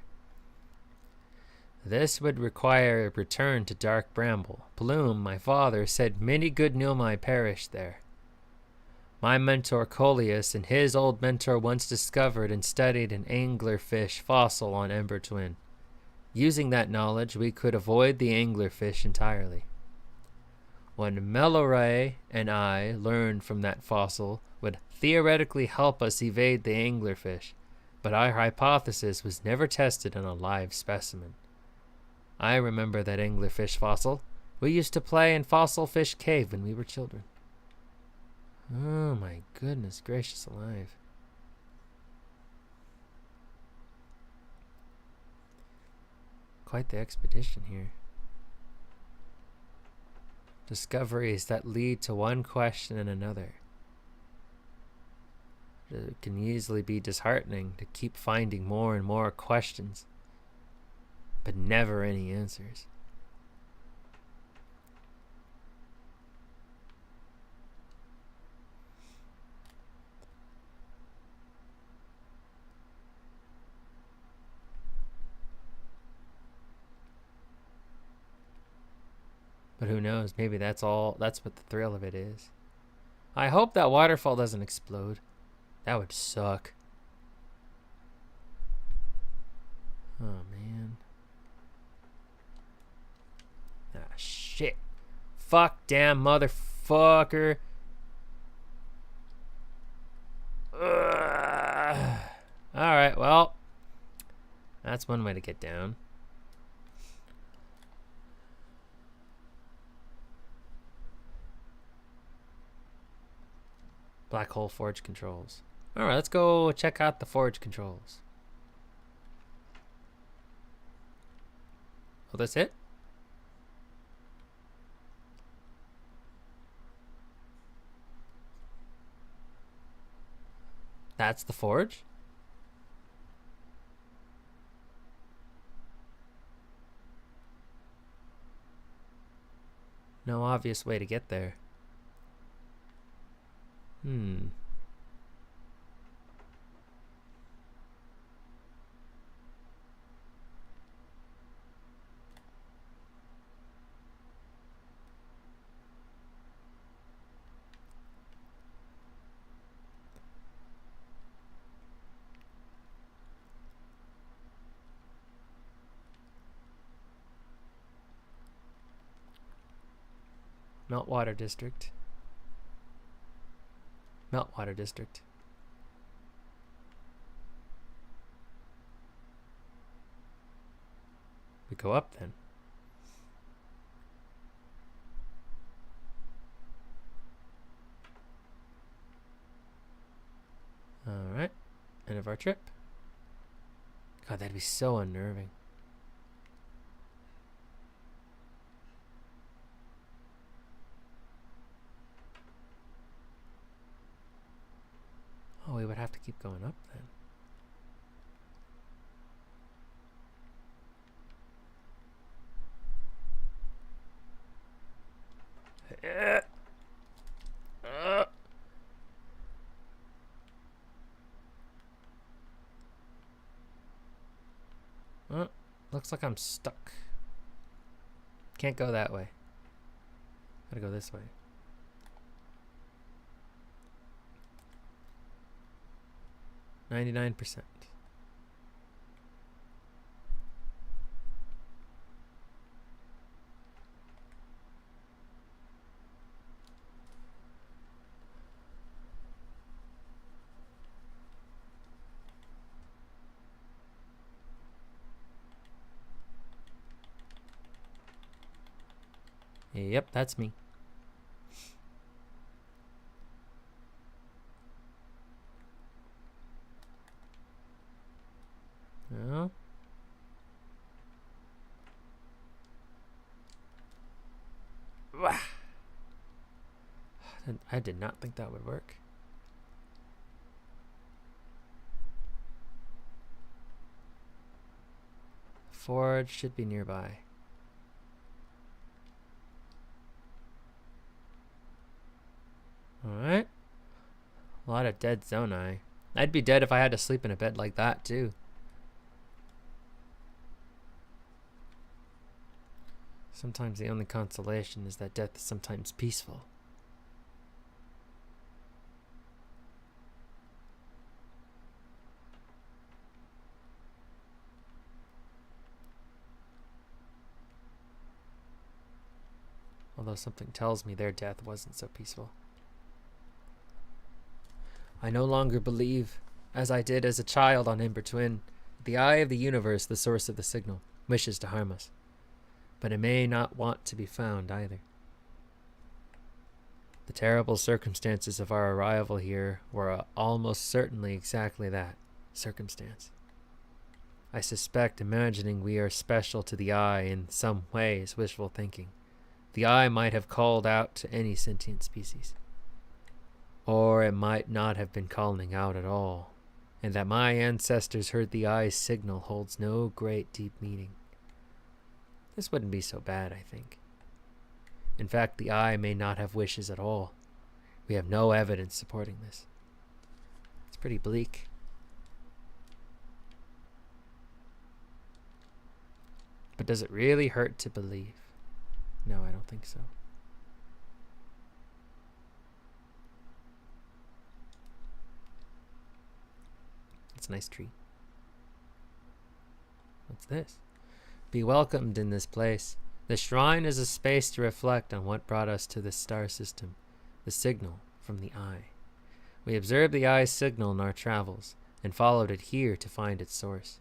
This would require a return to Dark Bramble. Plume, my father, said many good Nilmai perished there. My mentor Coleus and his old mentor once discovered and studied an anglerfish fossil on Ember Twin. Using that knowledge, we could avoid the anglerfish entirely. What Meloray and I learned from that fossil would theoretically help us evade the anglerfish, but our hypothesis was never tested on a live specimen. I remember that anglerfish fossil. We used to play in Fossil Fish Cave when we were children. Oh my goodness gracious alive. Quite the expedition here. Discoveries that lead to one question and another. It can easily be disheartening to keep finding more and more questions, but never any answers. But who knows? Maybe that's all. That's what the thrill of it is. I hope that waterfall doesn't explode. That would suck. Oh, man. Ah, shit. Fuck, damn motherfucker. Alright, well. That's one way to get down. Black hole forge controls. Alright, let's go check out the forge controls. Oh, that's it? That's the forge? No obvious way to get there. Meltwater District. Meltwater District. We go up then. Alright. End of our trip. God, that'd be so unnerving. Oh, we would have to keep going up then. Looks like I'm stuck. Can't go that way. Gotta go this way. %. Yep, that's me. No. I did not think that would work. Forge should be nearby. Alright. A lot of dead zonai. I'd be dead if I had to sleep in a bed like that, too. Sometimes the only consolation is that death is sometimes peaceful. Although something tells me their death wasn't so peaceful. I no longer believe, as I did as a child on Ember Twin, the eye of the universe, the source of the signal, wishes to harm us. But it may not want to be found either. The terrible circumstances of our arrival here were almost certainly exactly that, circumstance. I suspect imagining we are special to the eye in some way is wishful thinking. The eye might have called out to any sentient species. Or it might not have been calling out at all, and that my ancestors heard the eye's signal holds no great deep meaning. This wouldn't be so bad, I think. In fact, the eye may not have wishes at all. We have no evidence supporting this. It's pretty bleak. But does it really hurt to believe? No, I don't don't think so. It's a nice tree. What's this? Be welcomed in this place. The shrine is a space to reflect on what brought us to this star system, the signal from the eye. We observed the eye's signal in our travels and followed it here to find its source.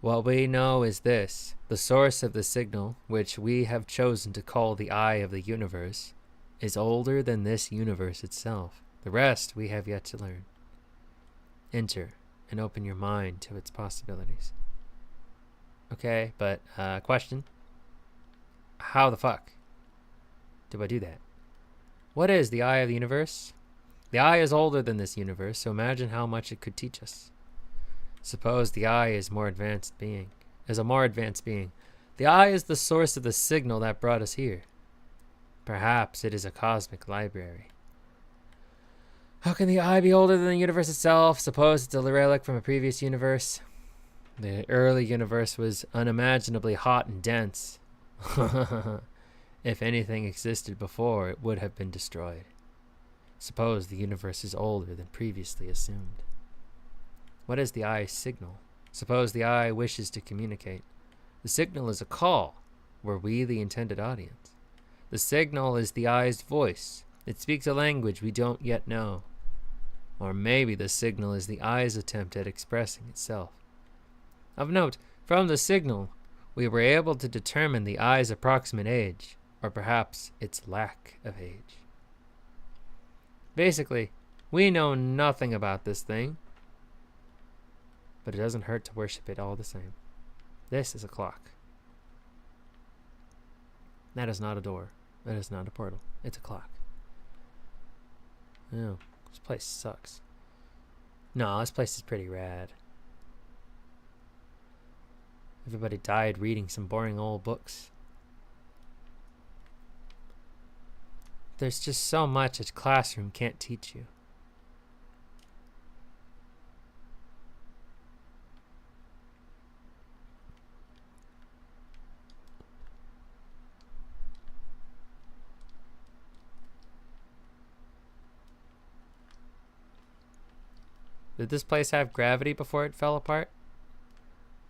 What we know is this: the source of the signal, which we have chosen to call the eye of the universe, is older than this universe itself. The rest we have yet to learn. Enter and open your mind to its possibilities. Okay, but question. How the fuck do I do that? What is the eye of the universe? The eye is older than this universe, so imagine how much it could teach us. Suppose the eye is a more advanced being. The eye is the source of the signal that brought us here. Perhaps it is a cosmic library. How can the eye be older than the universe itself? Suppose it's a relic from a previous universe. The early universe was unimaginably hot and dense. If anything existed before, it would have been destroyed. Suppose the universe is older than previously assumed. What is the eye's signal? Suppose the eye wishes to communicate. The signal is a call. Were we the intended audience? The signal is the eye's voice. It speaks a language we don't yet know. Or maybe the signal is the eye's attempt at expressing itself. Of note, from the signal, we were able to determine the eye's approximate age, or perhaps its lack of age. Basically, we know nothing about this thing, but it doesn't hurt to worship it all the same. This is a clock. That is not a door. That is not a portal. It's a clock. Oh, this place sucks. No, this place is pretty rad. Everybody died reading some boring old books. There's just so much a classroom can't teach you. Did this place have gravity before it fell apart?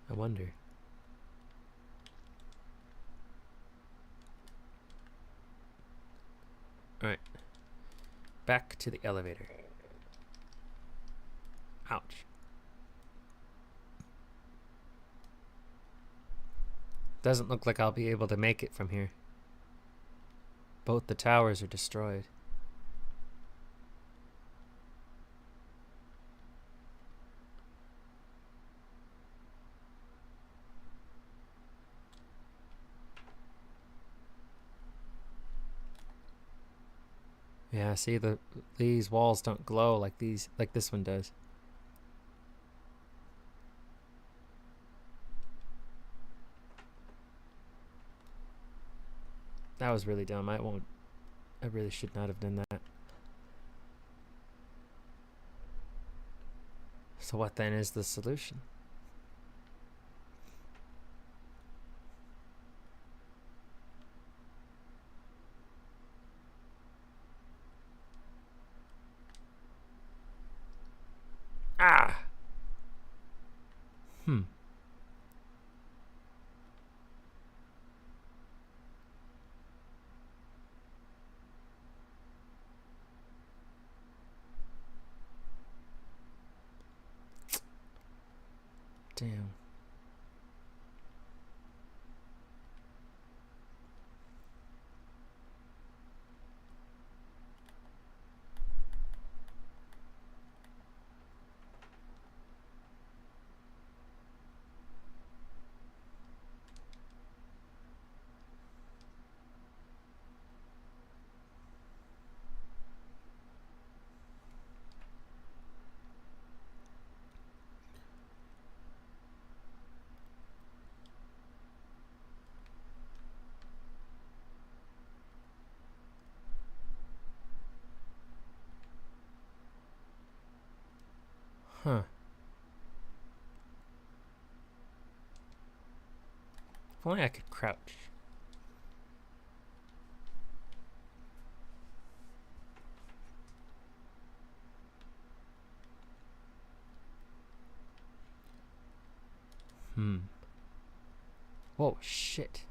I wonder. Alright. Back to the elevator. Ouch. Doesn't look like I'll be able to make it from here. Both the towers are destroyed. Yeah, see, these walls don't glow like this one does. That was really dumb. I really should not have done that. So what then is the solution? Ah! Damn. Huh. If only I could crouch. Whoa, shit.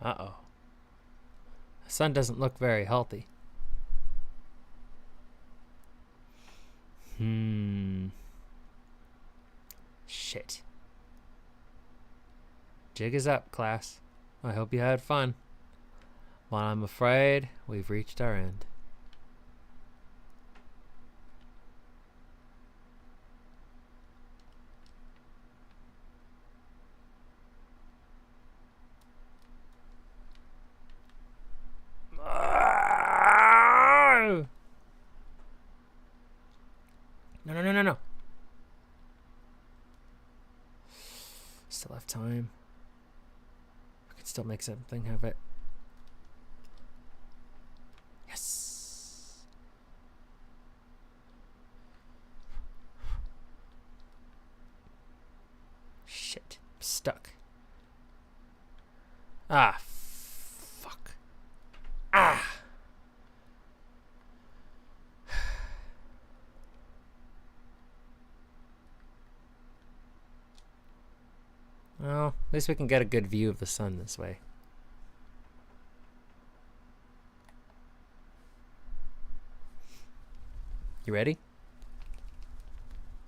Uh-oh. The sun doesn't look very healthy. Shit. Jig is up, class. I hope you had fun. Well, I'm afraid we've reached our end. No. Still have time. I can still make something of it. Yes. Shit. I'm stuck. Ah, fuck. Ah. Well, at least we can get a good view of the sun this way. You ready?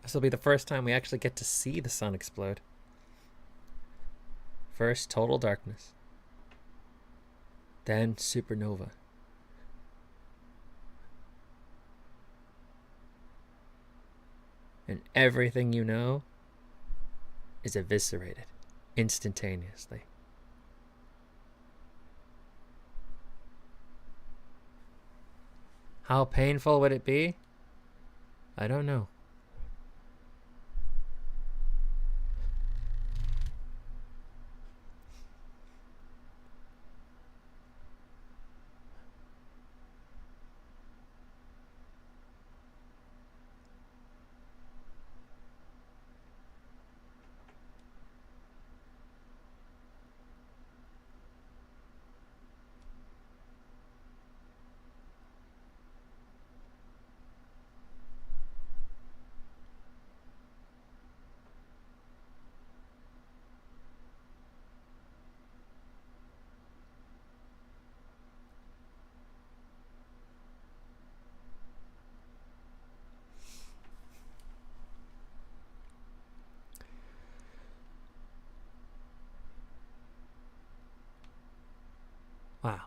This will be the first time we actually get to see the sun explode. First, total darkness. Then, supernova. And everything you know is eviscerated instantaneously. How painful would it be? I don't know. Wow.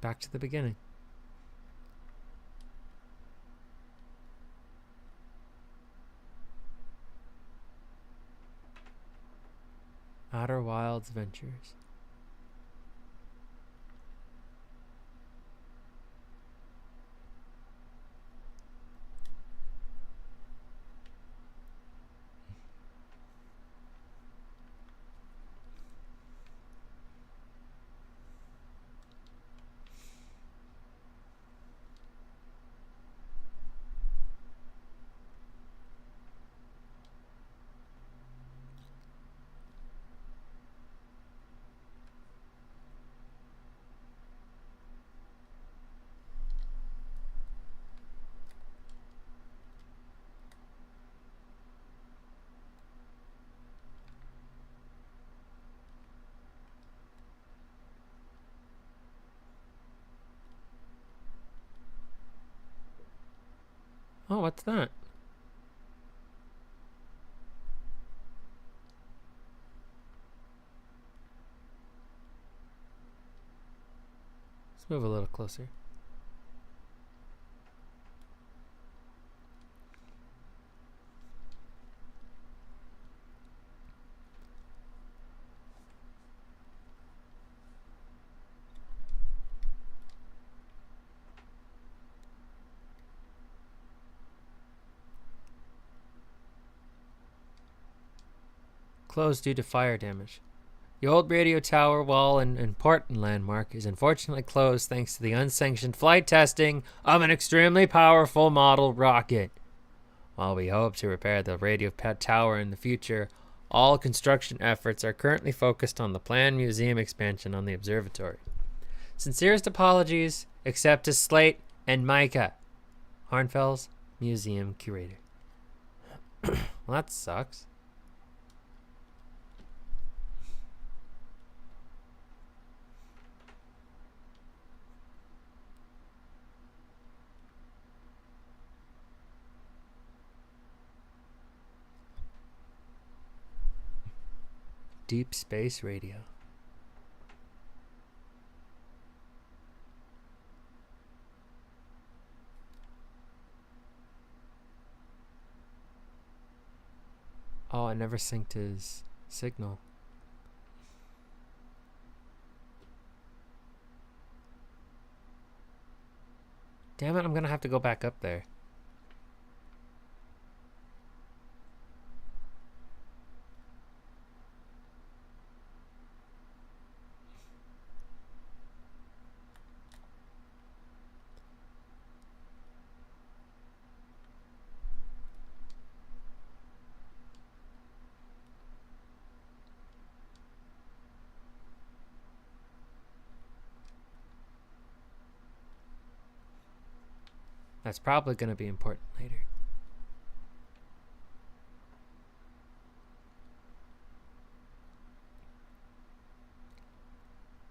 Back to the beginning. Outer Wilds Ventures. Oh, what's that? Let's move a little closer. Closed due to fire damage. The old radio tower wall and important landmark is unfortunately closed thanks to the unsanctioned flight testing of an extremely powerful model rocket. While we hope to repair the radio tower in the future, all construction efforts are currently focused on the planned museum expansion on the observatory. Sincerest apologies, except to Slate and Micah. Harnfels, museum curator. Well, that sucks. Deep space radio. Oh, I never synced his signal. Damn it, I'm gonna have to go back up there. That's probably going to be important later.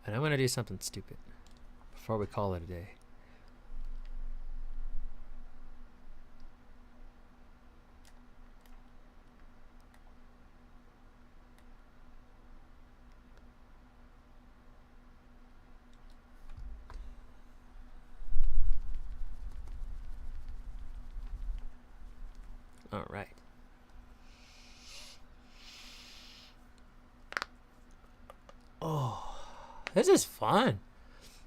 And I'm going to do something stupid before we call it a day. All right. Oh, this is fun.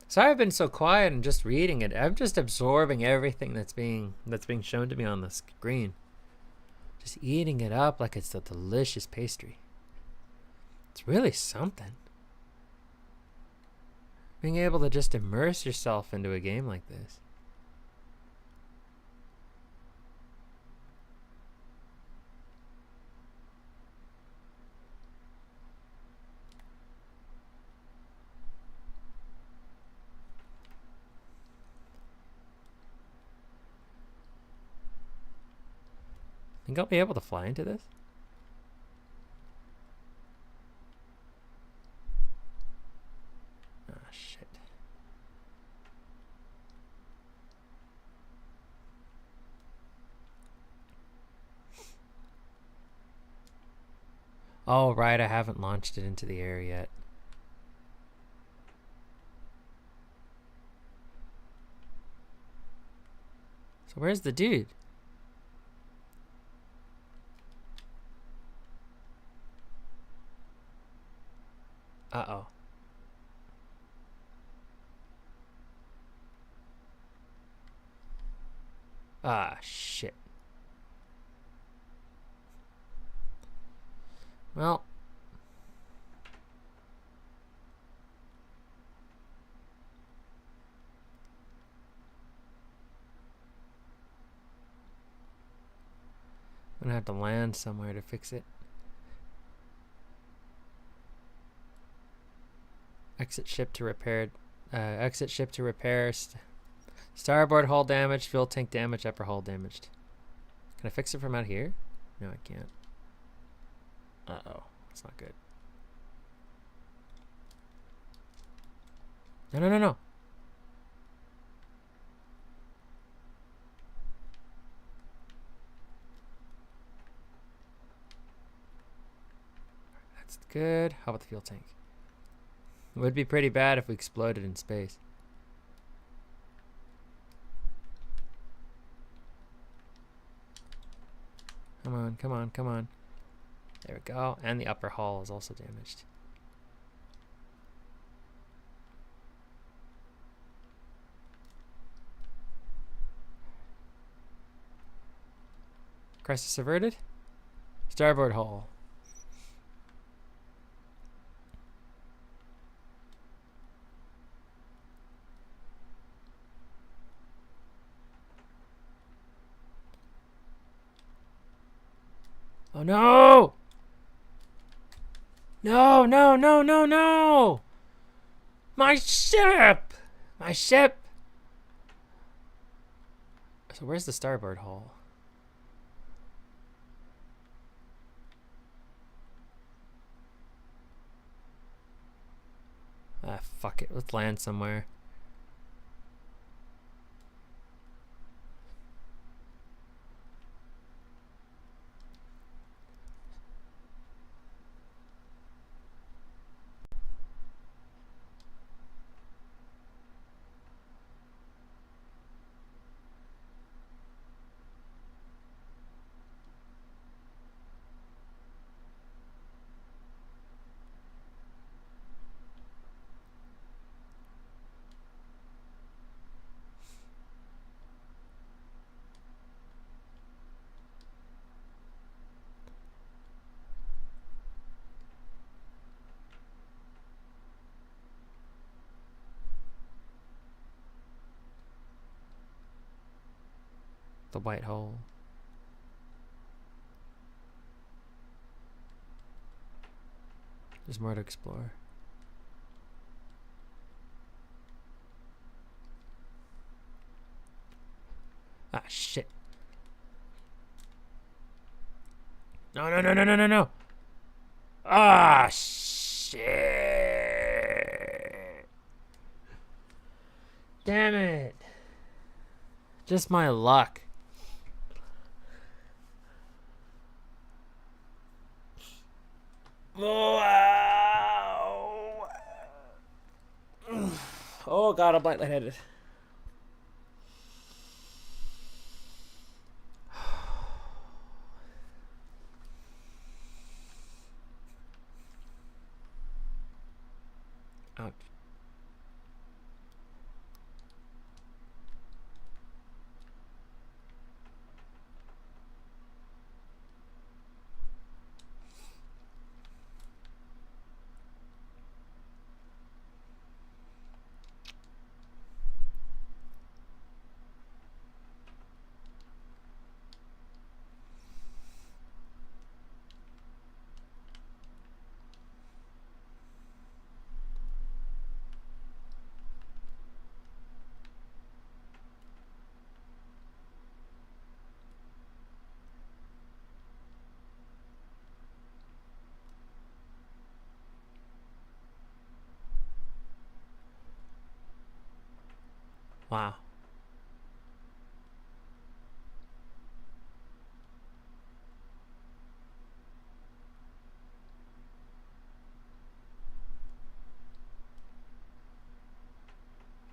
Sorry I've been so quiet and just reading it. I'm just absorbing everything that's being shown to me on the screen. Just eating it up like it's a delicious pastry. It's really something. Being able to just immerse yourself into a game like this. Think I'll be able to fly into this? Ah, shit. Oh, right, I haven't launched it into the air yet. So where's the dude? Uh-oh. Ah, shit. Well. I'm gonna have to land somewhere to fix it. Exit ship to repair. Exit ship to repair. Starboard hull damaged. Fuel tank damaged. Upper hull damaged. Can I fix it from out here? No, I can't. Uh-oh. That's not good. No, no, no, no. That's good. How about the fuel tank? It would be pretty bad if we exploded in space. Come on, come on, come on. There we go. And the upper hull is also damaged. Crisis averted. Starboard hull. Oh no! No, no, no, no, no! My ship! My ship! So where's the starboard hull? Ah, fuck it. Let's land somewhere. The white hole. There's more to explore. Ah, shit. No, no, no, no, no, no, no. Ah, shit. Damn it. Just my luck. Wow. Oh, God, I'm lightheaded. Ouch. Wow.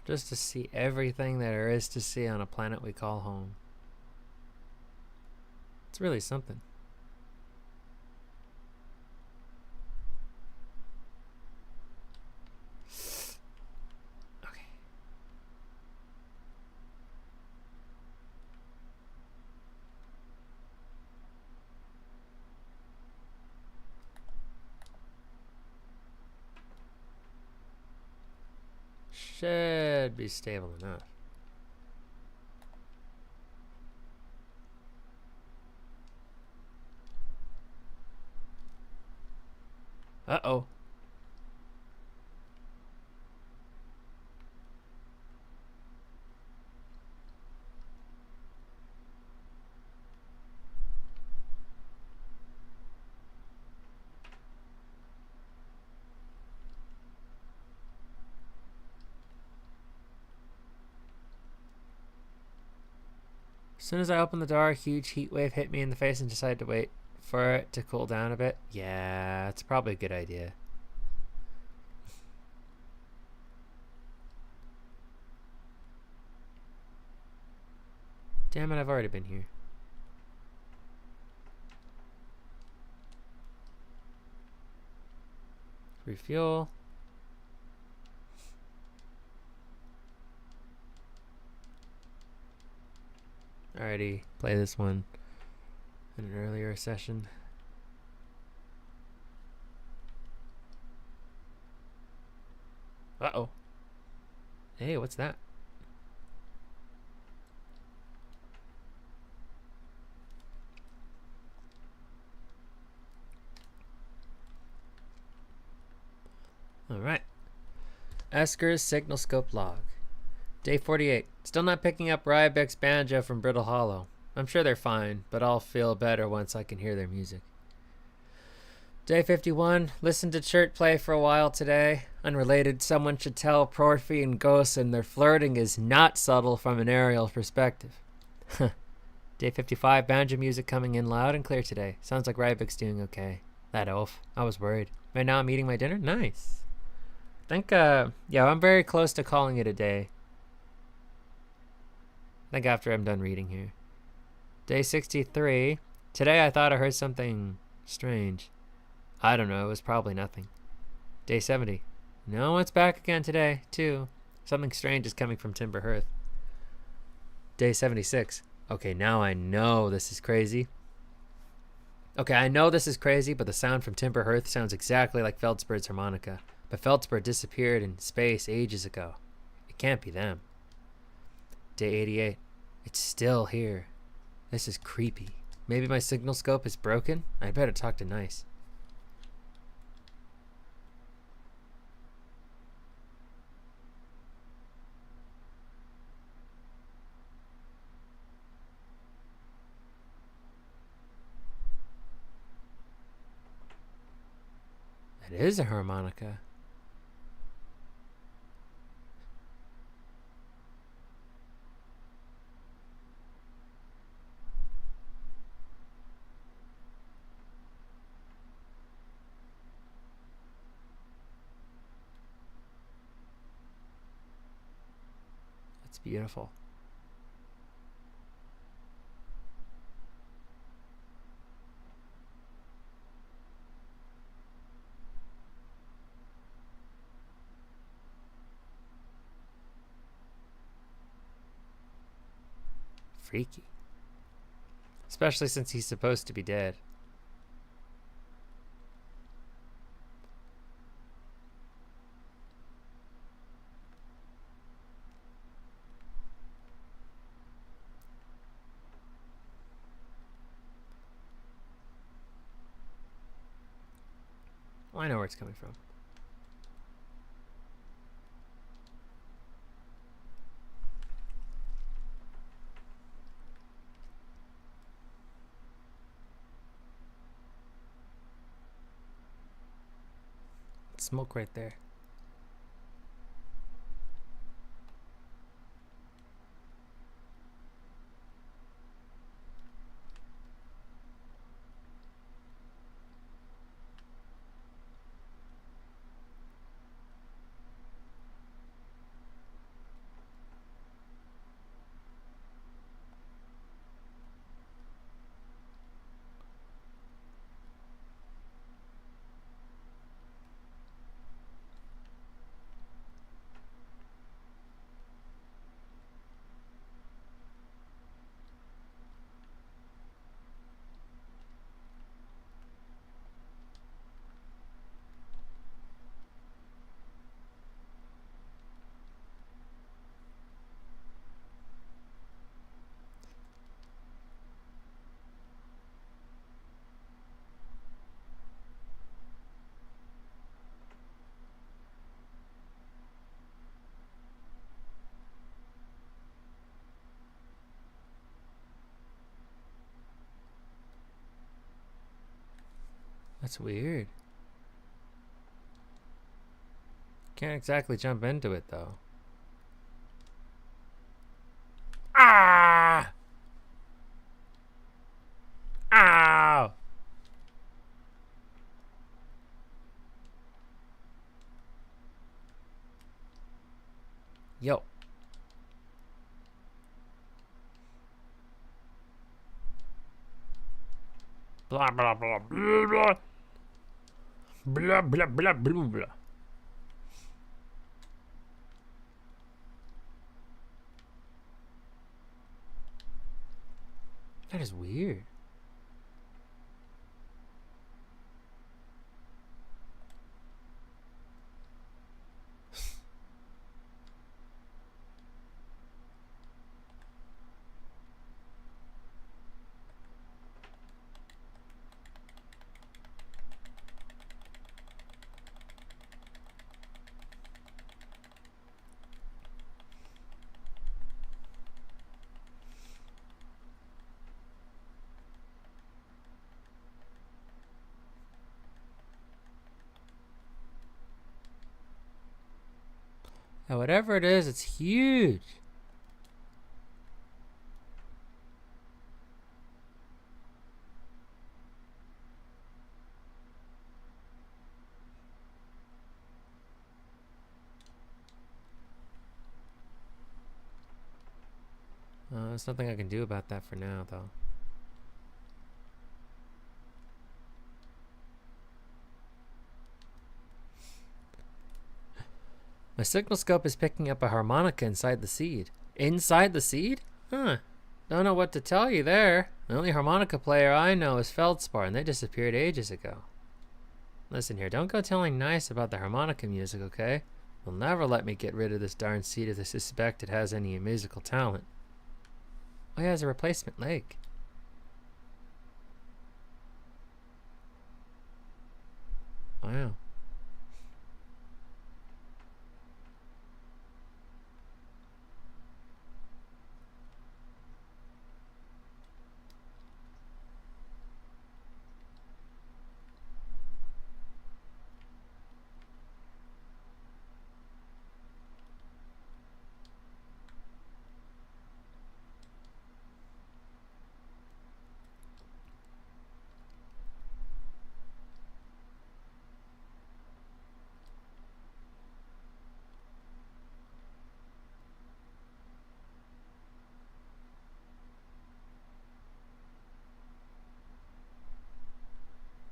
Just to see everything that there is to see on a planet we call home. It's really something. Okay. Should be stable enough. Uh-oh. As soon as I opened the door, a huge heat wave hit me in the face and decided to wait for it to cool down a bit. Yeah, it's probably a good idea. Damn it, I've already been here. Refuel. Already play this one in an earlier session. Uh-oh. Hey, what's that? Esker's signal scope log. Day 48. Still not picking up Rybeck's banjo from Brittle Hollow. I'm sure they're fine, but I'll feel better once I can hear their music. Day 51. Listened to Chert play for a while today. Unrelated, someone should tell Porphy and Gosen their flirting is not subtle from an aerial perspective. Day 55. Banjo music coming in loud and clear today. Sounds like Rybeck's doing okay. That oaf. I was worried. Right now I'm eating my dinner. Nice. I think, yeah, I'm very close to calling it a day. I think after I'm done reading here. Day 63. Today I thought I heard something strange. I don't know. It was probably nothing. Day 70. No, it's back again today, too. Something strange is coming from Timber Hearth. Day 76. Okay, now I know this is crazy. Okay, I know this is crazy, but the sound from Timber Hearth sounds exactly like Feldspur's harmonica. But Feldspur disappeared in space ages ago. It can't be them. Day 88. It's still here. This is creepy. Maybe my signal scope is broken? I better talk to Nice. It is a harmonica. It's beautiful. Freaky. Especially since he's supposed to be dead. Well, I know where it's coming from. Smoke right there. That's weird. Can't exactly jump into it though. Ah! Ow! Yo. Blah blah blah blah blah. Blah blah blah blah blah. That is weird. Whatever it is, it's huge. There's nothing I can do about that for now, though. My signal scope is picking up a harmonica inside the seed. Inside the seed? Huh. Don't know what to tell you there. The only harmonica player I know is Feldspar, and they disappeared ages ago. Listen here, don't go telling nice about the harmonica music, okay? They'll never let me get rid of this darn seed if they suspect it has any musical talent. Oh yeah, it has a replacement leg. Wow.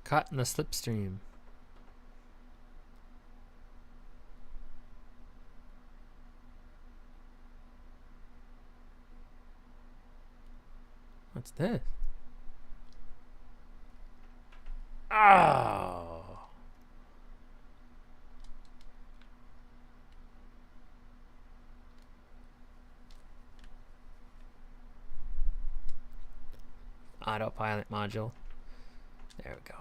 Caught in the slipstream. What's this? Oh! Autopilot module. There we go.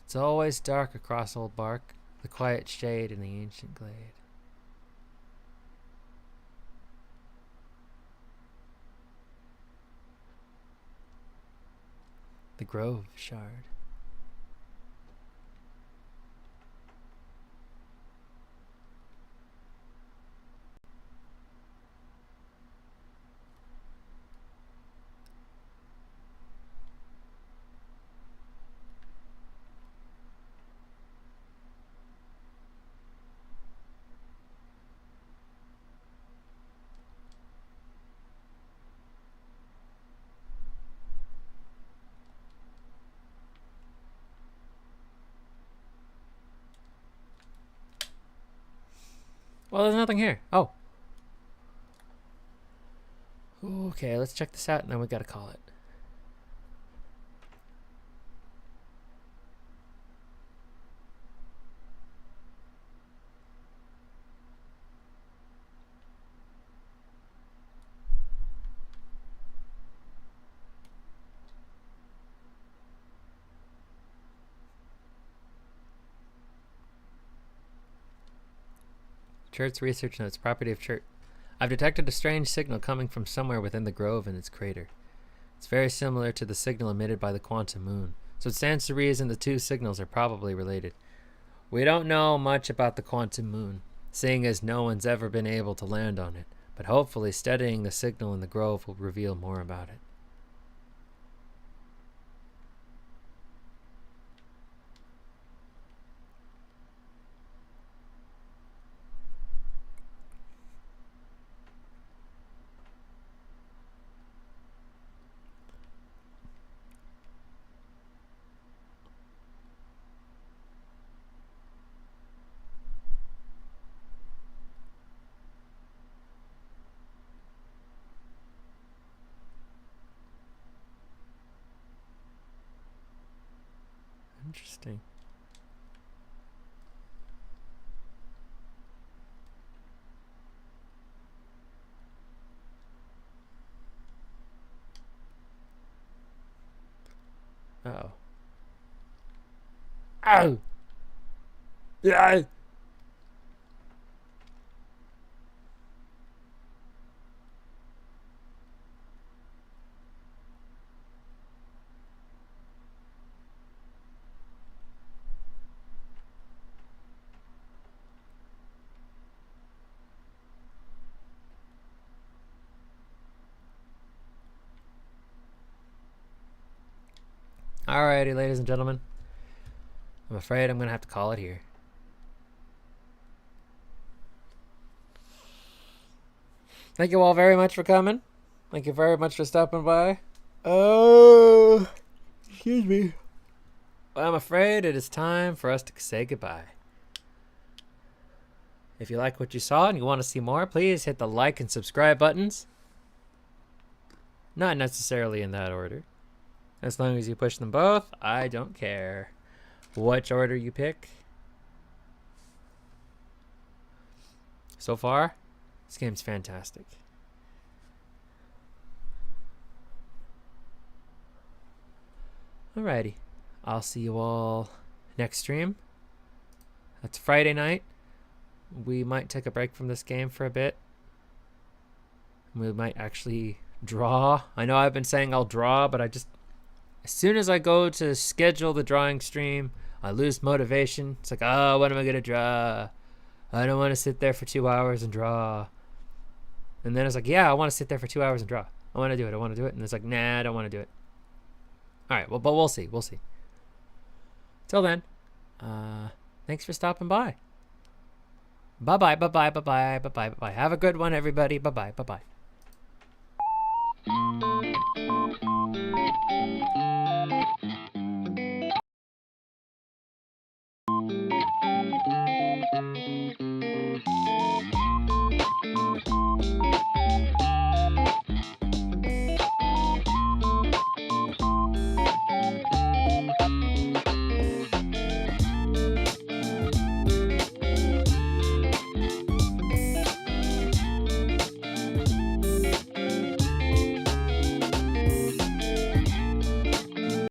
It's always dark across old bark, the quiet shade in the ancient glade. The grove shard. Well, there's nothing here. Oh. Okay, let's check this out and then we gotta call it. Chert's research notes, property of Chert. I've detected a strange signal coming from somewhere within the grove in its crater. It's very similar to the signal emitted by the quantum moon, so it stands to reason the two signals are probably related. We don't know much about the quantum moon, seeing as no one's ever been able to land on it, but hopefully studying the signal in the grove will reveal more about it. Interesting. Uh-oh. Ow! Yeah. Alrighty, ladies and gentlemen. I'm afraid I'm going to have to call it here. Thank you all very much for coming. Thank you very much for stopping by. Oh, excuse me. Well, I'm afraid it is time for us to say goodbye. If you like what you saw and you want to see more, please hit the like and subscribe buttons. Not necessarily in that order. As long as you push them both, I don't care which order you pick. So far, this game's fantastic. Alrighty. I'll see you all next stream. That's Friday night. We might take a break from this game for a bit. We might actually draw. I know I've been saying I'll draw, but as soon as I go to schedule the drawing stream, I lose motivation. It's like, oh, what am I going to draw? I don't want to sit there for 2 hours and draw. And then it's like, yeah, I want to sit there for 2 hours and draw. I want to do it. And it's like, nah, I don't want to do it. All right, well, but we'll see. Till then, thanks for stopping by. Bye-bye, bye-bye, bye-bye, bye-bye, bye-bye. Have a good one, everybody. Bye-bye, bye-bye.